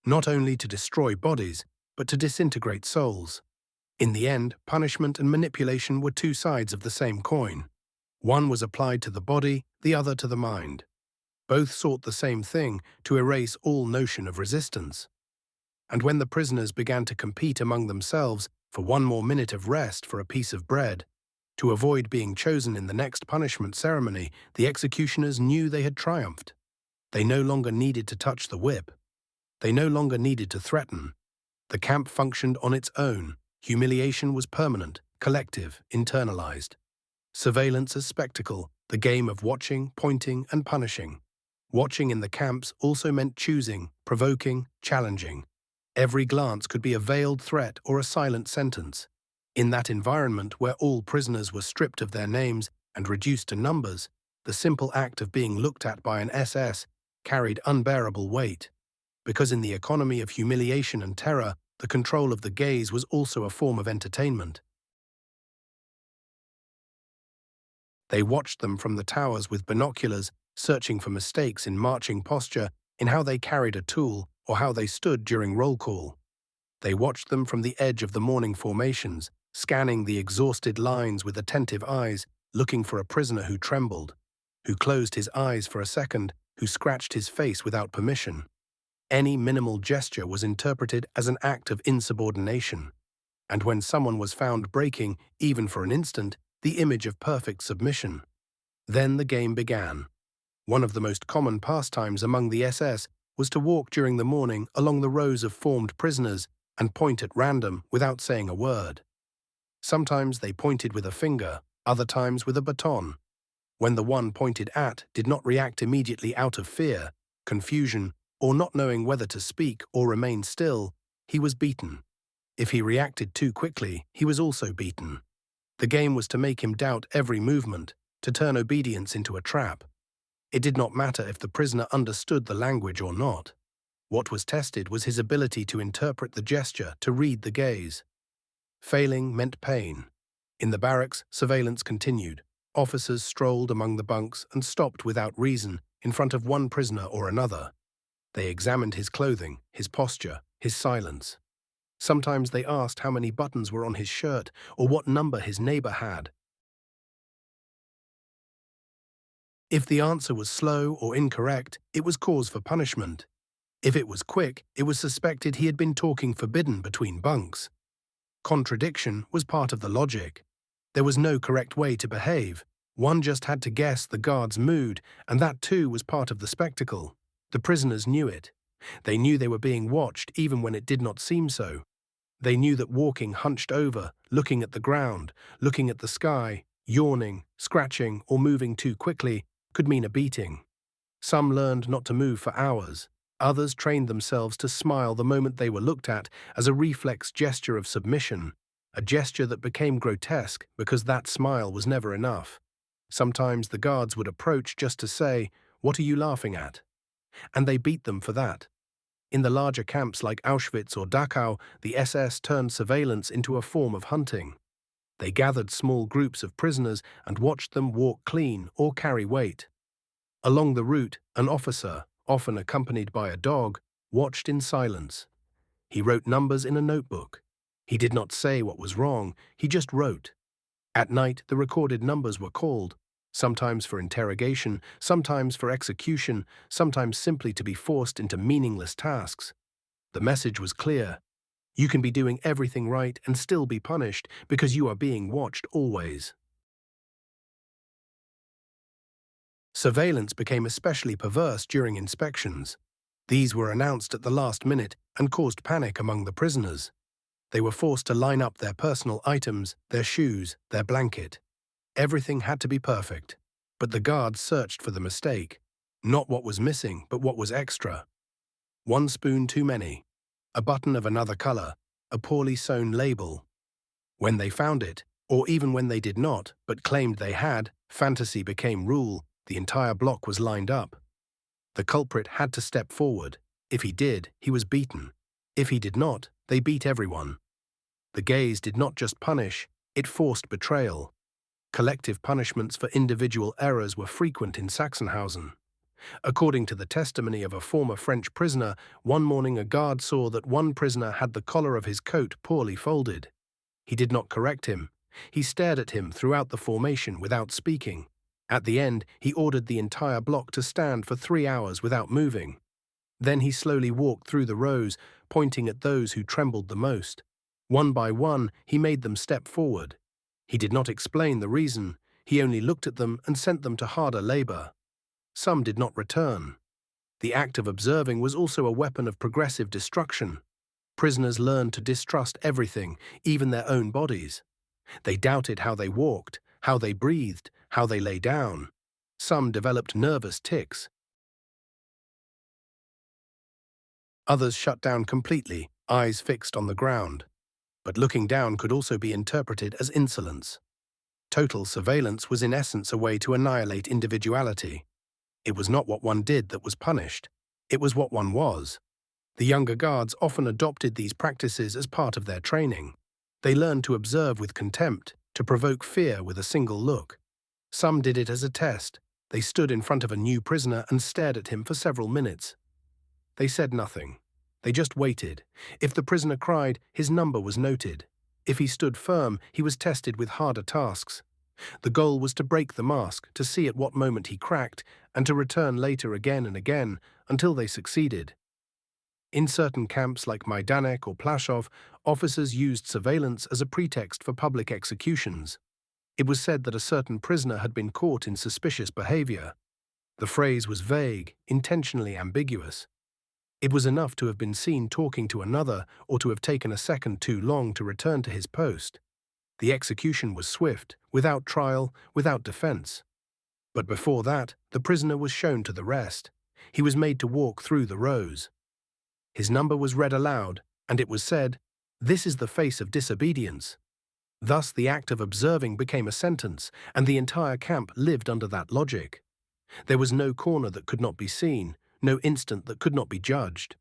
not only to destroy bodies, but to disintegrate souls. In the end, punishment and manipulation were two sides of the same coin. One was applied to the body, the other to the mind. Both sought the same thing, to erase all notion of resistance. And when the prisoners began to compete among themselves for one more minute of rest for a piece of bread, to avoid being chosen in the next punishment ceremony, the executioners knew they had triumphed. They no longer needed to touch the whip. They no longer needed to threaten. The camp functioned on its own. Humiliation was permanent, collective, internalized. Surveillance as spectacle, the game of watching, pointing, and punishing. Watching in the camps also meant choosing, provoking, challenging. Every glance could be a veiled threat or a silent sentence. In that environment where all prisoners were stripped of their names and reduced to numbers, the simple act of being looked at by an SS carried unbearable weight. Because in the economy of humiliation and terror, the control of the gaze was also a form of entertainment. They watched them from the towers with binoculars, searching for mistakes in marching posture, in how they carried a tool, or how they stood during roll call. They watched them from the edge of the morning formations, scanning the exhausted lines with attentive eyes, looking for a prisoner who trembled, who closed his eyes for a second, who scratched his face without permission. Any minimal gesture was interpreted as an act of insubordination. And when someone was found breaking, even for an instant, the image of perfect submission. Then the game began. One of the most common pastimes among the SS was to walk during the morning along the rows of formed prisoners and point at random without saying a word. Sometimes they pointed with a finger, other times with a baton. When the one pointed at did not react immediately out of fear, confusion, or not knowing whether to speak or remain still, he was beaten. If he reacted too quickly, he was also beaten. The game was to make him doubt every movement, to turn obedience into a trap. It did not matter if the prisoner understood the language or not. What was tested was his ability to interpret the gesture, to read the gaze. Failing meant pain. In the barracks, surveillance continued. Officers strolled among the bunks and stopped without reason in front of one prisoner or another. They examined his clothing, his posture, his silence. Sometimes they asked how many buttons were on his shirt or what number his neighbor had. If the answer was slow or incorrect, it was cause for punishment. If it was quick, it was suspected he had been talking forbidden between bunks. Contradiction was part of the logic. There was no correct way to behave. One just had to guess the guard's mood, and that too was part of the spectacle. The prisoners knew it. They knew they were being watched even when it did not seem so. They knew that walking hunched over, looking at the ground, looking at the sky, yawning, scratching, or moving too quickly could mean a beating. Some learned not to move for hours. Others trained themselves to smile the moment they were looked at as a reflex gesture of submission, a gesture that became grotesque because that smile was never enough. Sometimes the guards would approach just to say, "What are you laughing at?" And they beat them for that. In the larger camps like Auschwitz or Dachau, the SS turned surveillance into a form of hunting. They gathered small groups of prisoners and watched them walk clean or carry weight. Along the route, an officer, often accompanied by a dog, watched in silence. He wrote numbers in a notebook. He did not say what was wrong, he just wrote. At night, the recorded numbers were called, sometimes for interrogation, sometimes for execution, sometimes simply to be forced into meaningless tasks. The message was clear. You can be doing everything right and still be punished because you are being watched always. Surveillance became especially perverse during inspections. These were announced at the last minute and caused panic among the prisoners. They were forced to line up their personal items, their shoes, their blanket. Everything had to be perfect. But the guards searched for the mistake. Not what was missing, but what was extra. One spoon too many. A button of another color. A poorly sewn label. When they found it, or even when they did not, but claimed they had, fantasy became rule. The entire block was lined up. The culprit had to step forward. If he did, he was beaten. If he did not, they beat everyone. The gaze did not just punish, it forced betrayal. Collective punishments for individual errors were frequent in Sachsenhausen. According to the testimony of a former French prisoner, one morning a guard saw that one prisoner had the collar of his coat poorly folded. He did not correct him. He stared at him throughout the formation without speaking. At the end, he ordered the entire block to stand for 3 hours without moving. Then he slowly walked through the rows, pointing at those who trembled the most. One by one, he made them step forward. He did not explain the reason. He only looked at them and sent them to harder labor. Some did not return. The act of observing was also a weapon of progressive destruction. Prisoners learned to distrust everything, even their own bodies. They doubted how they walked, how they breathed, how they lay down. Some developed nervous tics. Others shut down completely, eyes fixed on the ground. But looking down could also be interpreted as insolence. Total surveillance was in essence a way to annihilate individuality. It was not what one did that was punished. It was what one was. The younger guards often adopted these practices as part of their training. They learned to observe with contempt, to provoke fear with a single look. Some did it as a test. They stood in front of a new prisoner and stared at him for several minutes. They said nothing. They just waited. If the prisoner cried, his number was noted. If he stood firm, he was tested with harder tasks. The goal was to break the mask, to see at what moment he cracked, and to return later again and again, until they succeeded. In certain camps like Majdanek or Plaszów, officers used surveillance as a pretext for public executions. It was said that a certain prisoner had been caught in suspicious behavior. The phrase was vague, intentionally ambiguous. It was enough to have been seen talking to another or to have taken a second too long to return to his post. The execution was swift, without trial, without defense. But before that, the prisoner was shown to the rest. He was made to walk through the rows. His number was read aloud, and it was said, "This is the face of disobedience." Thus the act of observing became a sentence, and the entire camp lived under that logic. There was no corner that could not be seen, no instant that could not be judged.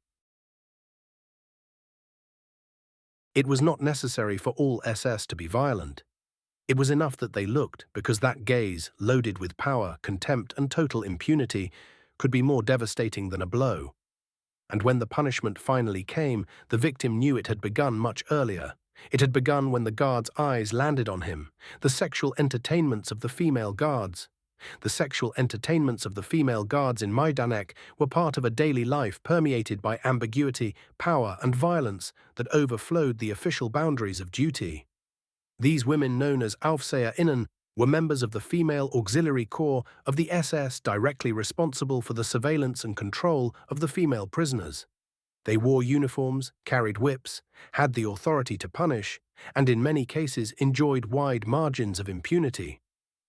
It was not necessary for all SS to be violent. It was enough that they looked, because that gaze, loaded with power, contempt, and total impunity, could be more devastating than a blow. And when the punishment finally came, the victim knew it had begun much earlier. It had begun when the guard's eyes landed on him, the sexual entertainments of the female guards. The sexual entertainments of the female guards in Majdanek were part of a daily life permeated by ambiguity, power, and violence that overflowed the official boundaries of duty. These women, known as Aufseherinnen, were members of the female auxiliary corps of the SS directly responsible for the surveillance and control of the female prisoners. They wore uniforms, carried whips, had the authority to punish, and in many cases enjoyed wide margins of impunity.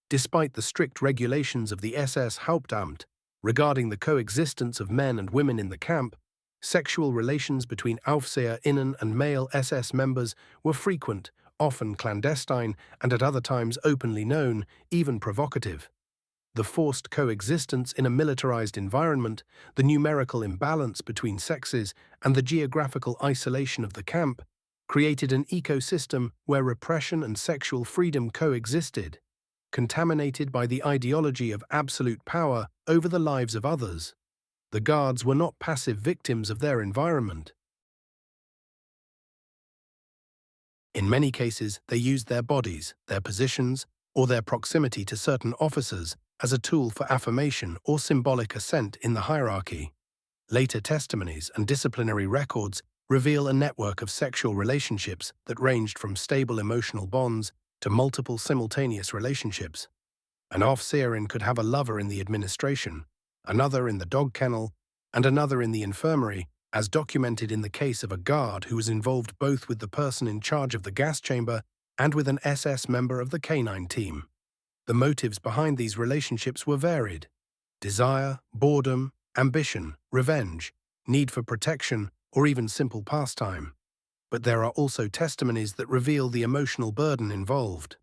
Despite the strict regulations of the SS Hauptamt regarding the coexistence of men and women in the camp, sexual relations between Aufseherinnen and male SS members were frequent, often clandestine, and at other times openly known, even provocative. The forced coexistence in a militarized environment, the numerical imbalance between sexes, and the geographical isolation of the camp created an ecosystem where repression and sexual freedom coexisted, contaminated by the ideology of absolute power over the lives of others. The guards were not passive victims of their environment. In many cases, they used their bodies, their positions, or their proximity to certain officers as a tool for affirmation or symbolic ascent in the hierarchy. Later testimonies and disciplinary records reveal a network of sexual relationships that ranged from stable emotional bonds to multiple simultaneous relationships. An Aufseherin could have a lover in the administration, another in the dog kennel, and another in the infirmary, as documented in the case of a guard who was involved both with the person in charge of the gas chamber and with an SS member of the canine team. The motives behind these relationships were varied: desire, boredom, ambition, revenge, need for protection, or even simple pastime. But there are also testimonies that reveal the emotional burden involved.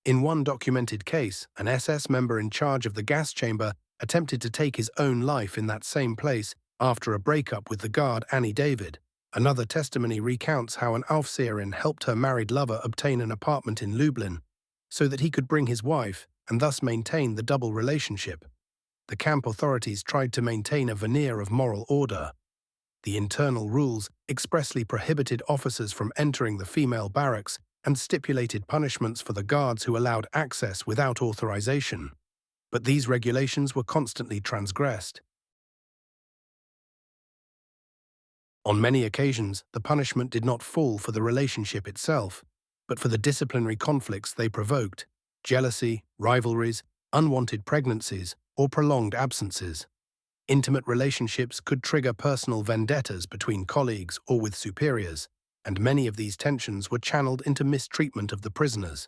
In one documented case, an SS member in charge of the gas chamber attempted to take his own life in that same place after a breakup with the guard Annie David. Another testimony recounts how an Aufseherin helped her married lover obtain an apartment in Lublin so that he could bring his wife and thus maintain the double relationship. the camp authorities tried to maintain a veneer of moral order. The internal rules expressly prohibited officers from entering the female barracks and stipulated punishments for the guards who allowed access without authorization. But these regulations were constantly transgressed. On many occasions, the punishment did not fall for the relationship itself, but for the disciplinary conflicts they provoked: jealousy, rivalries, unwanted pregnancies, or prolonged absences. Intimate relationships could trigger personal vendettas between colleagues or with superiors, and many of these tensions were channeled into mistreatment of the prisoners.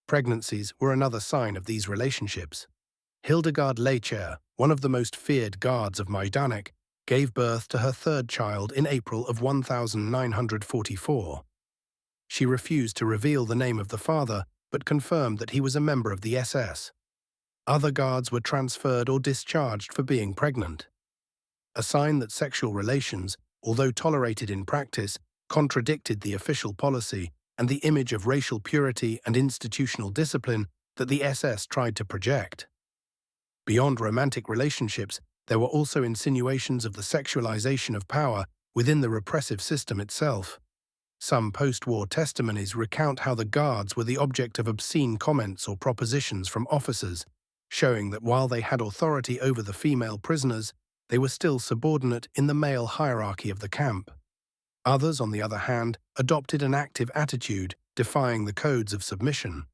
Pregnancies were another sign of these relationships. Hildegard Leicher, one of the most feared guards of Majdanek, gave birth to her third child in April of 1944. She refused to reveal the name of the father, but confirmed that he was a member of the SS. Other guards were transferred or discharged for being pregnant. A sign that sexual relations, although tolerated in practice, contradicted the official policy and the image of racial purity and institutional discipline that the SS tried to project. Beyond romantic relationships, there were also insinuations of the sexualization of power within the repressive system itself. Some post-war testimonies recount how the guards were the object of obscene comments or propositions from officers, showing that while they had authority over the female prisoners, they were still subordinate in the male hierarchy of the camp. Others, on the other hand, adopted an active attitude, defying the codes of submission.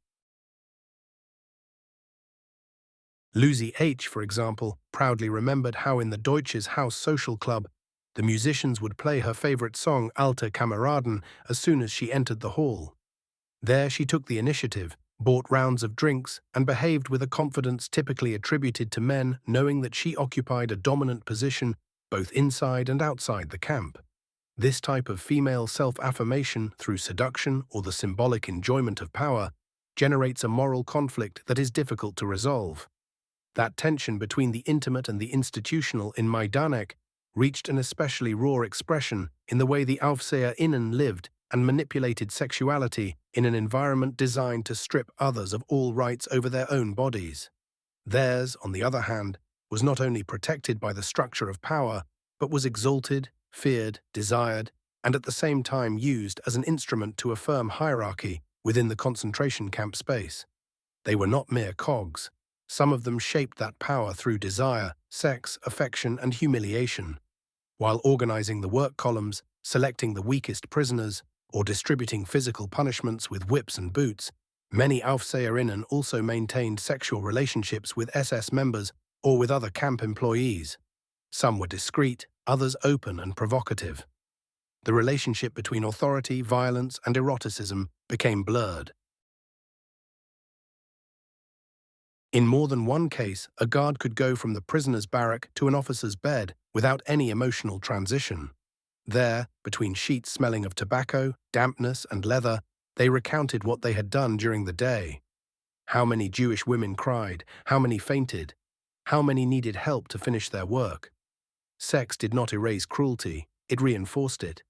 Lucy H., for example, proudly remembered how in the Deutsches Haus Social Club, the musicians would play her favorite song Alte Kameraden as soon as she entered the hall. There she took the initiative, bought rounds of drinks, and behaved with a confidence typically attributed to men, knowing that she occupied a dominant position both inside and outside the camp. This type of female self-affirmation through seduction or the symbolic enjoyment of power generates a moral conflict that is difficult to resolve. That tension between the intimate and the institutional in Majdanek reached an especially raw expression in the way the AufseherInnen lived and manipulated sexuality in an environment designed to strip others of all rights over their own bodies. Theirs, on the other hand, was not only protected by the structure of power, but was exalted, feared, desired, and at the same time used as an instrument to affirm hierarchy within the concentration camp space. They were not mere cogs. Some of them shaped that power through desire, sex, affection, and humiliation. While organizing the work columns, selecting the weakest prisoners, or distributing physical punishments with whips and boots, many Aufseherinnen also maintained sexual relationships with SS members or with other camp employees. Some were discreet, others open and provocative. The relationship between authority, violence, and eroticism became blurred. In more than one case, a guard could go from the prisoner's barrack to an officer's bed without any emotional transition. There, between sheets smelling of tobacco, dampness, and leather, they recounted what they had done during the day. How many Jewish women cried, how many fainted, how many needed help to finish their work. Sex did not erase cruelty, it reinforced it.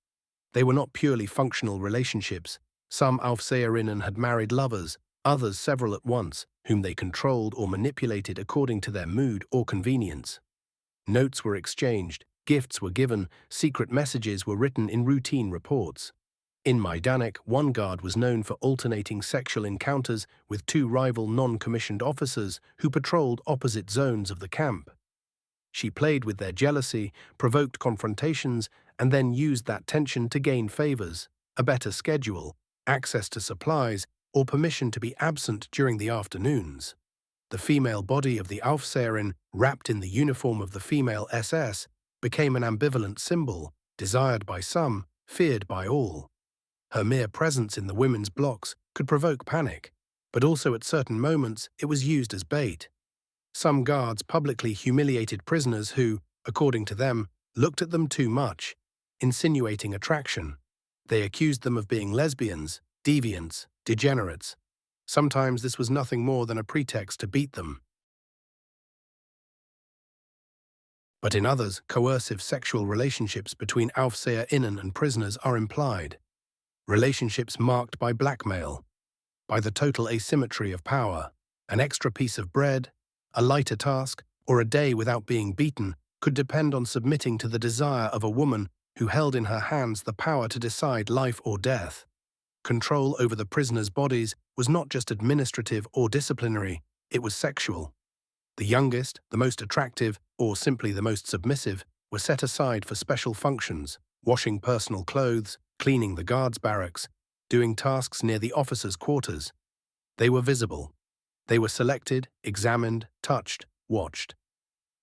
They were not purely functional relationships. Some Aufseherinnen had married lovers, others several at once, whom they controlled or manipulated according to their mood or convenience. Notes were exchanged, gifts were given, secret messages were written in routine reports. In Majdanek, one guard was known for alternating sexual encounters with two rival non-commissioned officers who patrolled opposite zones of the camp. She played with their jealousy, provoked confrontations, and then used that tension to gain favors, a better schedule, access to supplies, or permission to be absent during the afternoons. The female body of the Aufseherin, wrapped in the uniform of the female SS, became an ambivalent symbol, desired by some, feared by all. Her mere presence in the women's blocks could provoke panic, but also at certain moments it was used as bait. Some guards publicly humiliated prisoners who, according to them, looked at them too much, insinuating attraction. They accused them of being lesbians, deviants, degenerates. Sometimes this was nothing more than a pretext to beat them. But in others, coercive sexual relationships between Aufseherinnen and prisoners are implied. Relationships marked by blackmail, by the total asymmetry of power, an extra piece of bread, a lighter task, or a day without being beaten could depend on submitting to the desire of a woman who held in her hands the power to decide life or death. Control over the prisoners' bodies was not just administrative or disciplinary, it was sexual. The youngest, the most attractive, or simply the most submissive, were set aside for special functions, washing personal clothes, cleaning the guards' barracks, doing tasks near the officers' quarters. They were visible. They were selected, examined, touched, watched.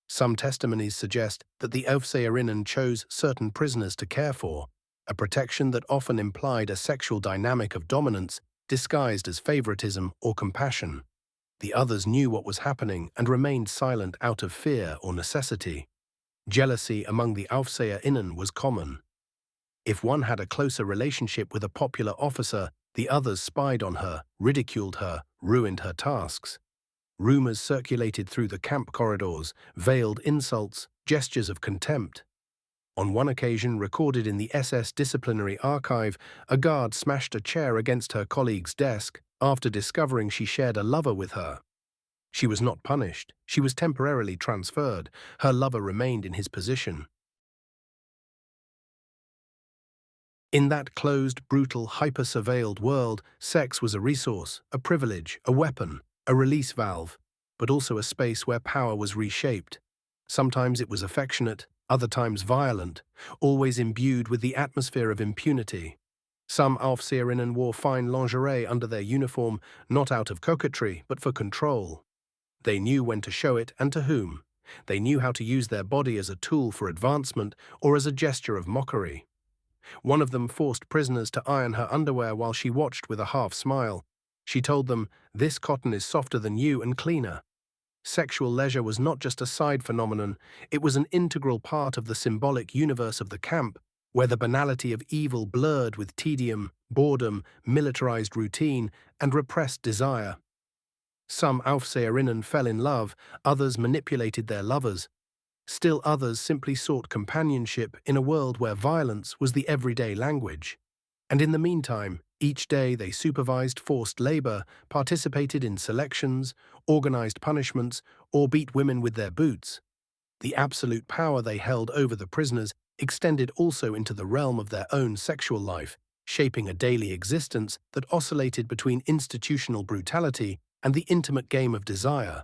Some testimonies suggest that the Aufseherinnen chose certain prisoners to care for, a protection that often implied a sexual dynamic of dominance disguised as favoritism or compassion. The others knew what was happening and remained silent out of fear or necessity. Jealousy among the Aufseherinnen was common. If one had a closer relationship with a popular officer, the others spied on her, ridiculed her, ruined her tasks. Rumors circulated through the camp corridors, veiled insults, gestures of contempt. On one occasion, recorded in the SS disciplinary archive, a guard smashed a chair against her colleague's desk after discovering she shared a lover with her. She was not punished. She was temporarily transferred. Her lover remained in his position. In that closed, brutal, hyper-surveilled world, sex was a resource, a privilege, a weapon, a release valve, but also a space where power was reshaped. Sometimes it was affectionate, other times violent, always imbued with the atmosphere of impunity. Some Aufseherinnen wore fine lingerie under their uniform, not out of coquetry, but for control. They knew when to show it and to whom. They knew how to use their body as a tool for advancement or as a gesture of mockery. One of them forced prisoners to iron her underwear while she watched with a half-smile. She told them, "This cotton is softer than you and cleaner." Sexual leisure was not just a side phenomenon, it was an integral part of the symbolic universe of the camp, where the banality of evil blurred with tedium, boredom, militarized routine, and repressed desire. Some Aufseherinnen fell in love, others manipulated their lovers. Still others simply sought companionship in a world where violence was the everyday language. And in the meantime, each day they supervised forced labor, participated in selections, organized punishments, or beat women with their boots. The absolute power they held over the prisoners extended also into the realm of their own sexual life, shaping a daily existence that oscillated between institutional brutality and the intimate game of desire.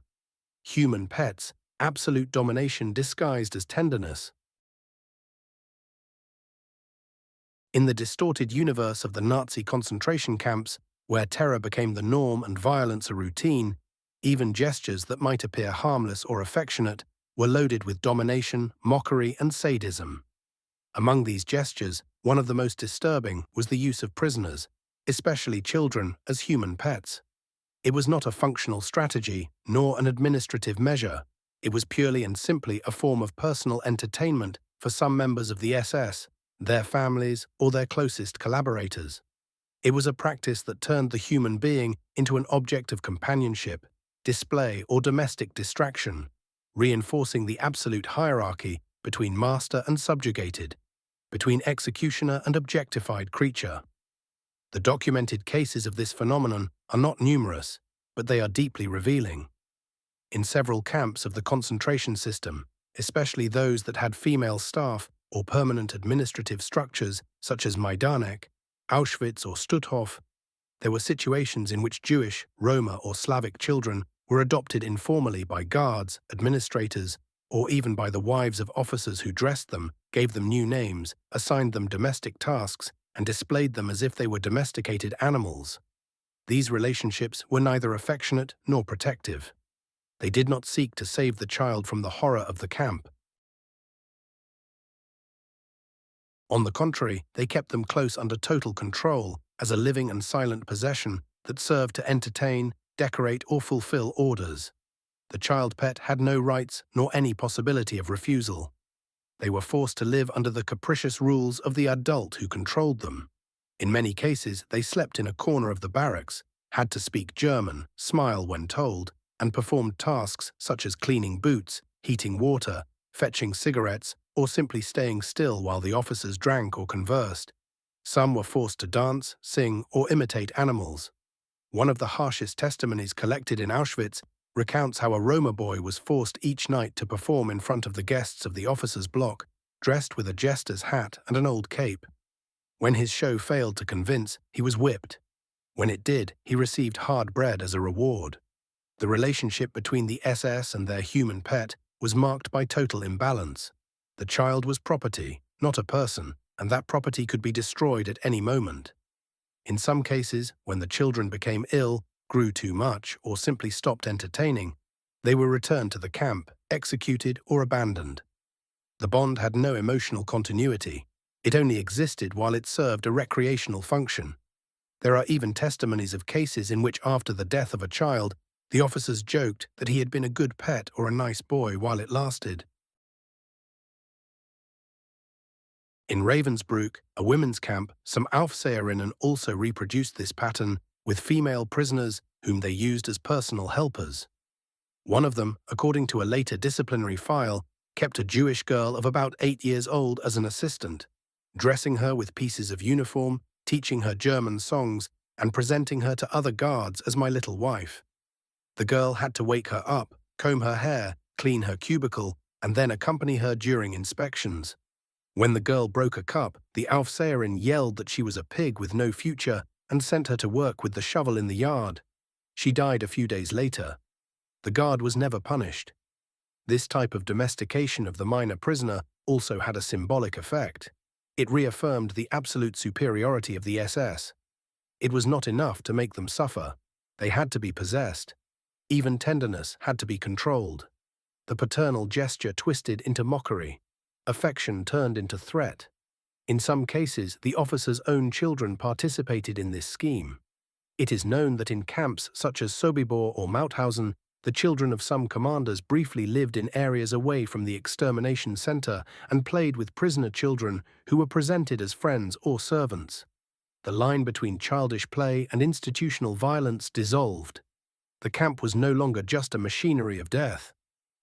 Human pets, absolute domination disguised as tenderness. In the distorted universe of the Nazi concentration camps, where terror became the norm and violence a routine, even gestures that might appear harmless or affectionate were loaded with domination, mockery, and sadism. Among these gestures, one of the most disturbing was the use of prisoners, especially children, as human pets. It was not a functional strategy, nor an administrative measure. It was purely and simply a form of personal entertainment for some members of the SS, their families, or their closest collaborators. It was a practice that turned the human being into an object of companionship, display, or domestic distraction, reinforcing the absolute hierarchy between master and subjugated, between executioner and objectified creature. The documented cases of this phenomenon are not numerous, but they are deeply revealing. In several camps of the concentration system, especially those that had female staff or permanent administrative structures such as Majdanek, Auschwitz or Stutthof, there were situations in which Jewish, Roma or Slavic children were adopted informally by guards, administrators, or even by the wives of officers who dressed them, gave them new names, assigned them domestic tasks, and displayed them as if they were domesticated animals. These relationships were neither affectionate nor protective. They did not seek to save the child from the horror of the camp. On the contrary, they kept them close under total control as a living and silent possession that served to entertain, decorate, or fulfill orders. The child pet had no rights nor any possibility of refusal. They were forced to live under the capricious rules of the adult who controlled them. In many cases, they slept in a corner of the barracks, had to speak German, smile when told, and performed tasks such as cleaning boots, heating water, fetching cigarettes, or simply staying still while the officers drank or conversed. Some were forced to dance, sing, or imitate animals. One of the harshest testimonies collected in Auschwitz recounts how a Roma boy was forced each night to perform in front of the guests of the officer's block, dressed with a jester's hat and an old cape. When his show failed to convince, he was whipped. When it did, he received hard bread as a reward. The relationship between the SS and their human pet was marked by total imbalance. The child was property, not a person, and that property could be destroyed at any moment. In some cases, when the children became ill, grew too much, or simply stopped entertaining, they were returned to the camp, executed, or abandoned. The bond had no emotional continuity. It only existed while it served a recreational function. There are even testimonies of cases in which after the death of a child, the officers joked that he had been a good pet or a nice boy while it lasted. In Ravensbrück, a women's camp, some Aufseherinnen also reproduced this pattern with female prisoners whom they used as personal helpers. One of them, according to a later disciplinary file, kept a Jewish girl of about 8 years old as an assistant, dressing her with pieces of uniform, teaching her German songs, and presenting her to other guards as my little wife. The girl had to wake her up, comb her hair, clean her cubicle, and then accompany her during inspections. When the girl broke a cup, the Aufseherin yelled that she was a pig with no future and sent her to work with the shovel in the yard. She died a few days later. The guard was never punished. This type of domestication of the minor prisoner also had a symbolic effect. It reaffirmed the absolute superiority of the SS. It was not enough to make them suffer. They had to be possessed. Even tenderness had to be controlled. The paternal gesture twisted into mockery. Affection turned into threat. In some cases, the officers' own children participated in this scheme. It is known that in camps such as Sobibor or Mauthausen, the children of some commanders briefly lived in areas away from the extermination center and played with prisoner children who were presented as friends or servants. The line between childish play and institutional violence dissolved. The camp was no longer just a machinery of death.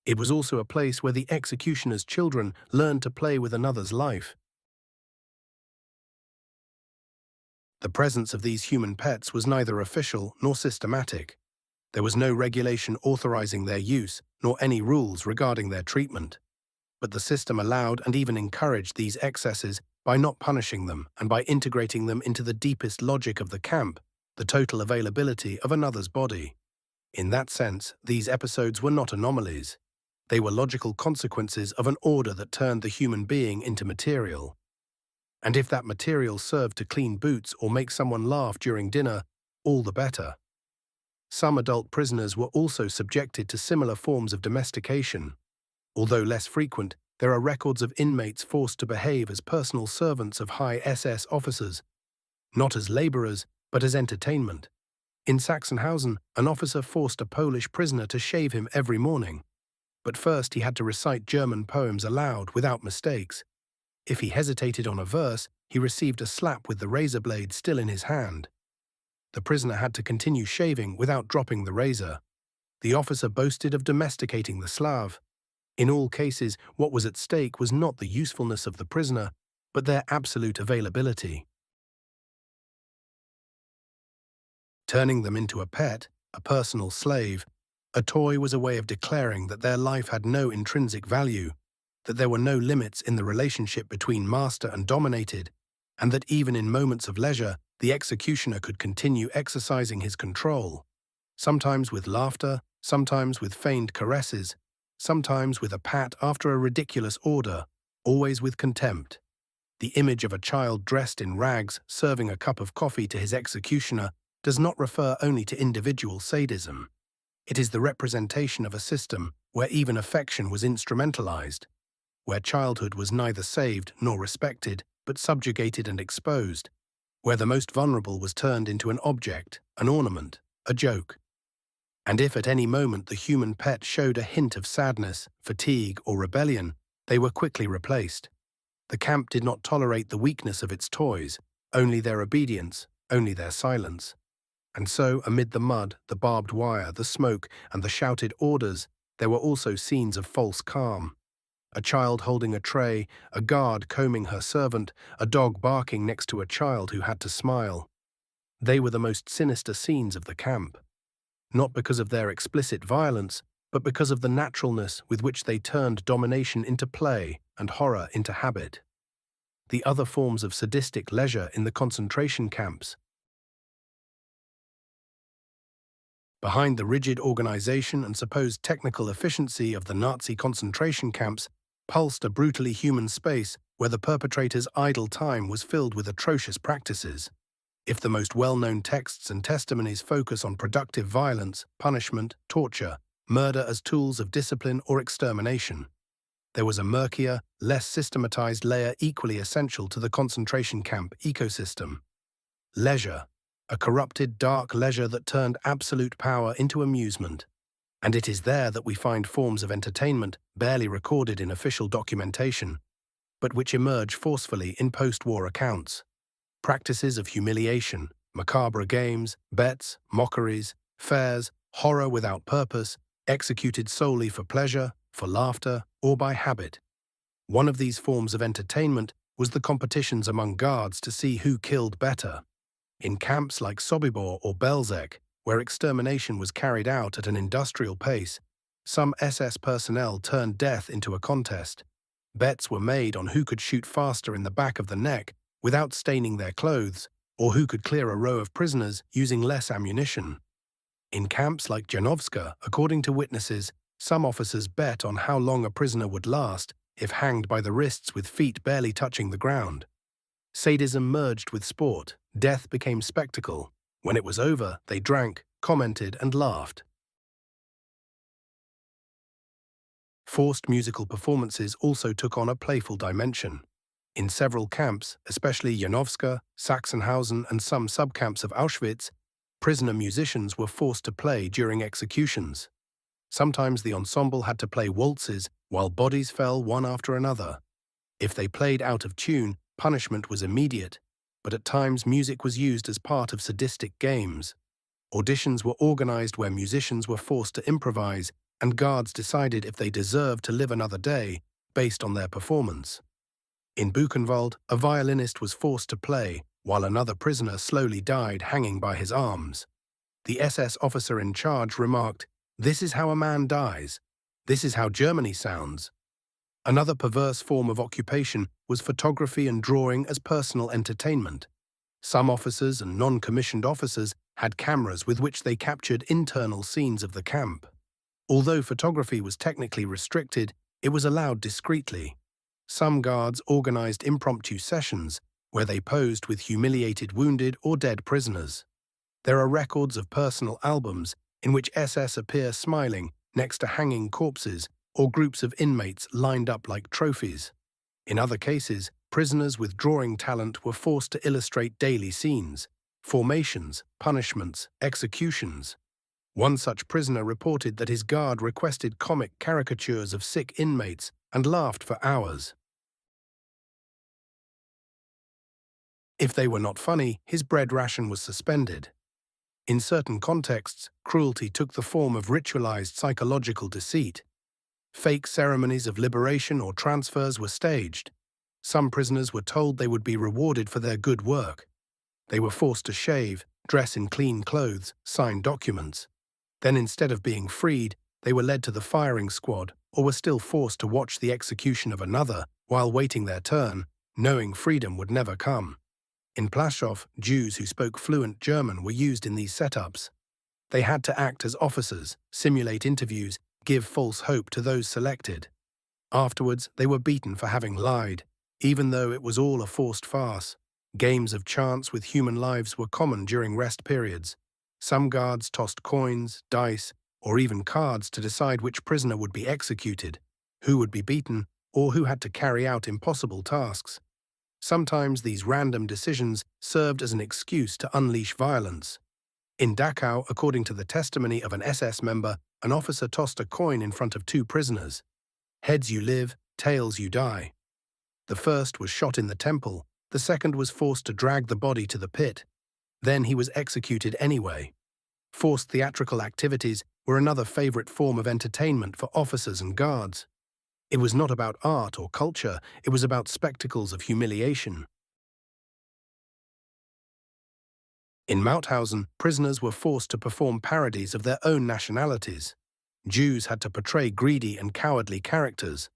It was also a place where the executioner's children learned to play with another's life. The presence of these human pets was neither official nor systematic. There was no regulation authorizing their use, nor any rules regarding their treatment. But the system allowed and even encouraged these excesses by not punishing them and by integrating them into the deepest logic of the camp, the total availability of another's body. In that sense, these episodes were not anomalies. They were logical consequences of an order that turned the human being into material. And if that material served to clean boots or make someone laugh during dinner, all the better. Some adult prisoners were also subjected to similar forms of domestication. Although less frequent, there are records of inmates forced to behave as personal servants of high SS officers, not as laborers, but as entertainment. In Sachsenhausen, an officer forced a Polish prisoner to shave him every morning. But first he had to recite German poems aloud without mistakes. If he hesitated on a verse, he received a slap with the razor blade still in his hand. The prisoner had to continue shaving without dropping the razor. The officer boasted of domesticating the Slav. In all cases, what was at stake was not the usefulness of the prisoner, but their absolute availability. Turning them into a pet, a personal slave, a toy was a way of declaring that their life had no intrinsic value, that there were no limits in the relationship between master and dominated, and that even in moments of leisure, the executioner could continue exercising his control, sometimes with laughter, sometimes with feigned caresses, sometimes with a pat after a ridiculous order, always with contempt. The image of a child dressed in rags serving a cup of coffee to his executioner does not refer only to individual sadism. It is the representation of a system where even affection was instrumentalized, where childhood was neither saved nor respected, but subjugated and exposed, where the most vulnerable was turned into an object, an ornament, a joke. And if at any moment the human pet showed a hint of sadness, fatigue, or rebellion, they were quickly replaced. The camp did not tolerate the weakness of its toys, only their obedience, only their silence. And so, amid the mud, the barbed wire, the smoke, and the shouted orders, there were also scenes of false calm. A child holding a tray, a guard combing her servant, a dog barking next to a child who had to smile. They were the most sinister scenes of the camp. not because of their explicit violence, but because of the naturalness with which they turned domination into play and horror into habit. The other forms of sadistic leisure in the concentration camps. Behind the rigid organization and supposed technical efficiency of the Nazi concentration camps pulsed a brutally human space where the perpetrators' idle time was filled with atrocious practices. If the most well-known texts and testimonies focus on productive violence, punishment, torture, murder as tools of discipline or extermination, there was a murkier, less systematized layer equally essential to the concentration camp ecosystem. Leisure, a corrupted, dark leisure that turned absolute power into amusement. And it is there that we find forms of entertainment barely recorded in official documentation, but which emerge forcefully in post-war accounts. Practices of humiliation, macabre games, bets, mockeries, fairs, horror without purpose, executed solely for pleasure, for laughter, or by habit. One of these forms of entertainment was the competitions among guards to see who killed better. In camps like Sobibor or Belzec, where extermination was carried out at an industrial pace, some SS personnel turned death into a contest. Bets were made on who could shoot faster in the back of the neck without staining their clothes, or who could clear a row of prisoners using less ammunition. In camps like Janovska, according to witnesses, some officers bet on how long a prisoner would last if hanged by the wrists with feet barely touching the ground. Sadism merged with sport. Death became spectacle. When it was over, they drank, commented, and laughed. Forced musical performances also took on a playful dimension. In several camps, especially Janovska, Sachsenhausen, and some subcamps of Auschwitz, prisoner musicians were forced to play during executions. Sometimes the ensemble had to play waltzes while bodies fell one after another. If they played out of tune, punishment was immediate, but at times music was used as part of sadistic games. Auditions were organized where musicians were forced to improvise, and guards decided if they deserved to live another day based on their performance. In Buchenwald, a violinist was forced to play, while another prisoner slowly died hanging by his arms. The SS officer in charge remarked, "This is how a man dies. This is how Germany sounds." Another perverse form of occupation was photography and drawing as personal entertainment. Some officers and non-commissioned officers had cameras with which they captured internal scenes of the camp. Although photography was technically restricted, it was allowed discreetly. Some guards organized impromptu sessions where they posed with humiliated wounded or dead prisoners. There are records of personal albums in which SS appear smiling next to hanging corpses or groups of inmates lined up like trophies. In other cases, prisoners with drawing talent were forced to illustrate daily scenes, formations, punishments, executions. One such prisoner reported that his guard requested comic caricatures of sick inmates and laughed for hours. If they were not funny, his bread ration was suspended. In certain contexts, cruelty took the form of ritualized psychological deceit. Fake ceremonies of liberation or transfers were staged. Some prisoners were told they would be rewarded for their good work. They were forced to shave, dress in clean clothes, sign documents. Then instead of being freed, they were led to the firing squad or were still forced to watch the execution of another while waiting their turn, knowing freedom would never come. In Plaszow, Jews who spoke fluent German were used in these setups. They had to act as officers, simulate interviews, give false hope to those selected. Afterwards, they were beaten for having lied, even though it was all a forced farce. Games of chance with human lives were common during rest periods. Some guards tossed coins, dice, or even cards to decide which prisoner would be executed, who would be beaten, or who had to carry out impossible tasks. Sometimes these random decisions served as an excuse to unleash violence. In Dachau, according to the testimony of an SS member, an officer tossed a coin in front of two prisoners. Heads you live, tails you die. The first was shot in the temple, the second was forced to drag the body to the pit. Then he was executed anyway. Forced theatrical activities were another favorite form of entertainment for officers and guards. It was not about art or culture, it was about spectacles of humiliation. In Mauthausen, prisoners were forced to perform parodies of their own nationalities. Jews had to portray greedy and cowardly characters.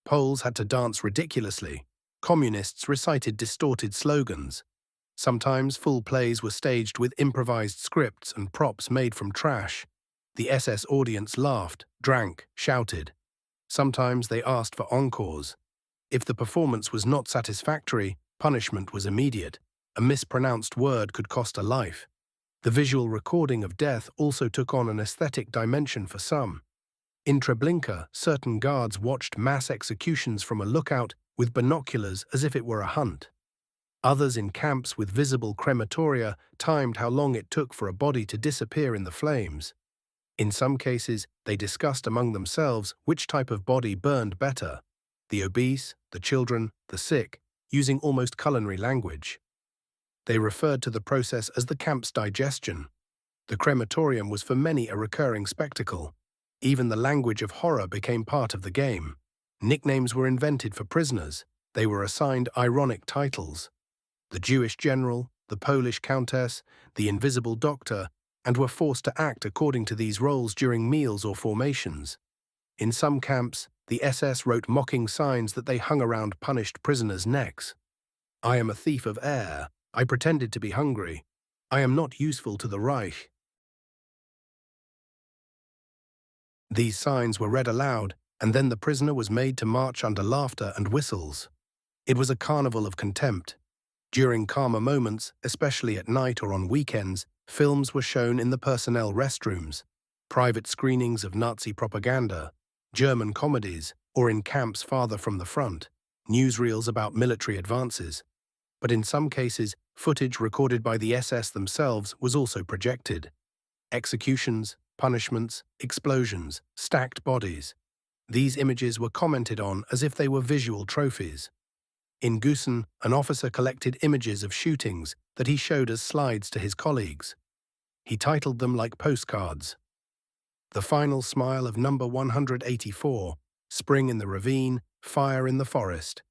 Poles had to dance ridiculously. Communists recited distorted slogans. Sometimes full plays were staged with improvised scripts and props made from trash. The SS audience laughed, drank, shouted. Sometimes they asked for encores. If the performance was not satisfactory, punishment was immediate. A mispronounced word could cost a life. The visual recording of death also took on an aesthetic dimension for some. In Treblinka, certain guards watched mass executions from a lookout with binoculars as if it were a hunt. Others in camps with visible crematoria timed how long it took for a body to disappear in the flames. In some cases, they discussed among themselves which type of body burned better: the obese, the children, the sick, using almost culinary language. They referred to the process as the camp's digestion. The crematorium was for many a recurring spectacle. Even the language of horror became part of the game. Nicknames were invented for prisoners. They were assigned ironic titles: the Jewish general, the Polish countess, the invisible doctor, and were forced to act according to these roles during meals or formations. In some camps, the SS wrote mocking signs that they hung around punished prisoners' necks. "I am a thief of air. I pretended to be hungry. I am not useful to the Reich." These signs were read aloud, and then the prisoner was made to march under laughter and whistles. It was a carnival of contempt. During calmer moments, especially at night or on weekends, films were shown in the personnel restrooms, private screenings of Nazi propaganda, German comedies, or in camps farther from the front, newsreels about military advances. But in some cases, footage recorded by the SS themselves was also projected. Executions, punishments, explosions, stacked bodies. These images were commented on as if they were visual trophies. In Gusen, an officer collected images of shootings that he showed as slides to his colleagues. He titled them like postcards: "The Final Smile of Number 184, Spring in the Ravine, Fire in the Forest."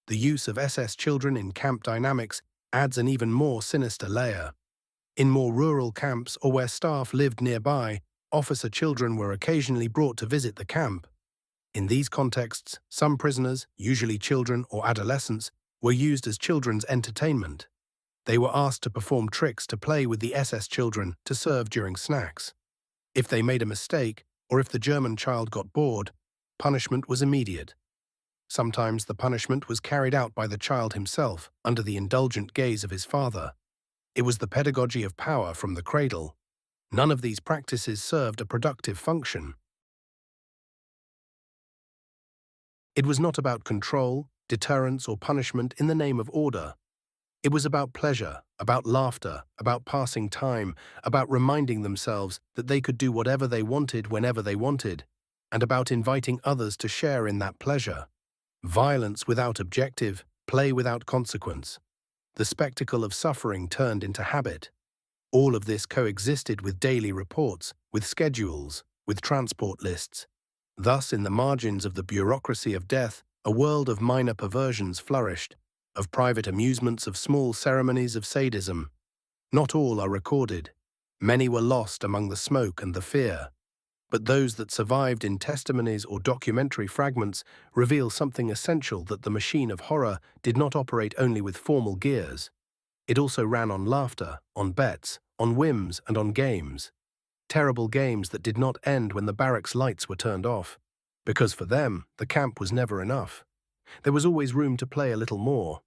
The use of SS children in camp dynamics adds an even more sinister layer. In more rural camps or where staff lived nearby, officer children were occasionally brought to visit the camp. In these contexts, some prisoners, usually children or adolescents, were used as children's entertainment. They were asked to perform tricks to play with the SS children to serve during snacks. If they made a mistake, or if the German child got bored, punishment was immediate. Sometimes the punishment was carried out by the child himself under the indulgent gaze of his father. It was the pedagogy of power from the cradle. None of these practices served a productive function. It was not about control, deterrence, or punishment in the name of order. It was about pleasure, about laughter, about passing time, about reminding themselves that they could do whatever they wanted whenever they wanted, and about inviting others to share in that pleasure. Violence without objective, play without consequence. The spectacle of suffering turned into habit. All of this coexisted with daily reports, with schedules, with transport lists. Thus, in the margins of the bureaucracy of death, a world of minor perversions flourished, of private amusements, of small ceremonies of sadism. Not all are recorded. Many were lost among the smoke and the fear. But those that survived in testimonies or documentary fragments reveal something essential: that the machine of horror did not operate only with formal gears. It also ran on laughter, on bets, on whims, and on games. Terrible games that did not end when the barracks lights were turned off. Because for them, the camp was never enough. There was always room to play a little more.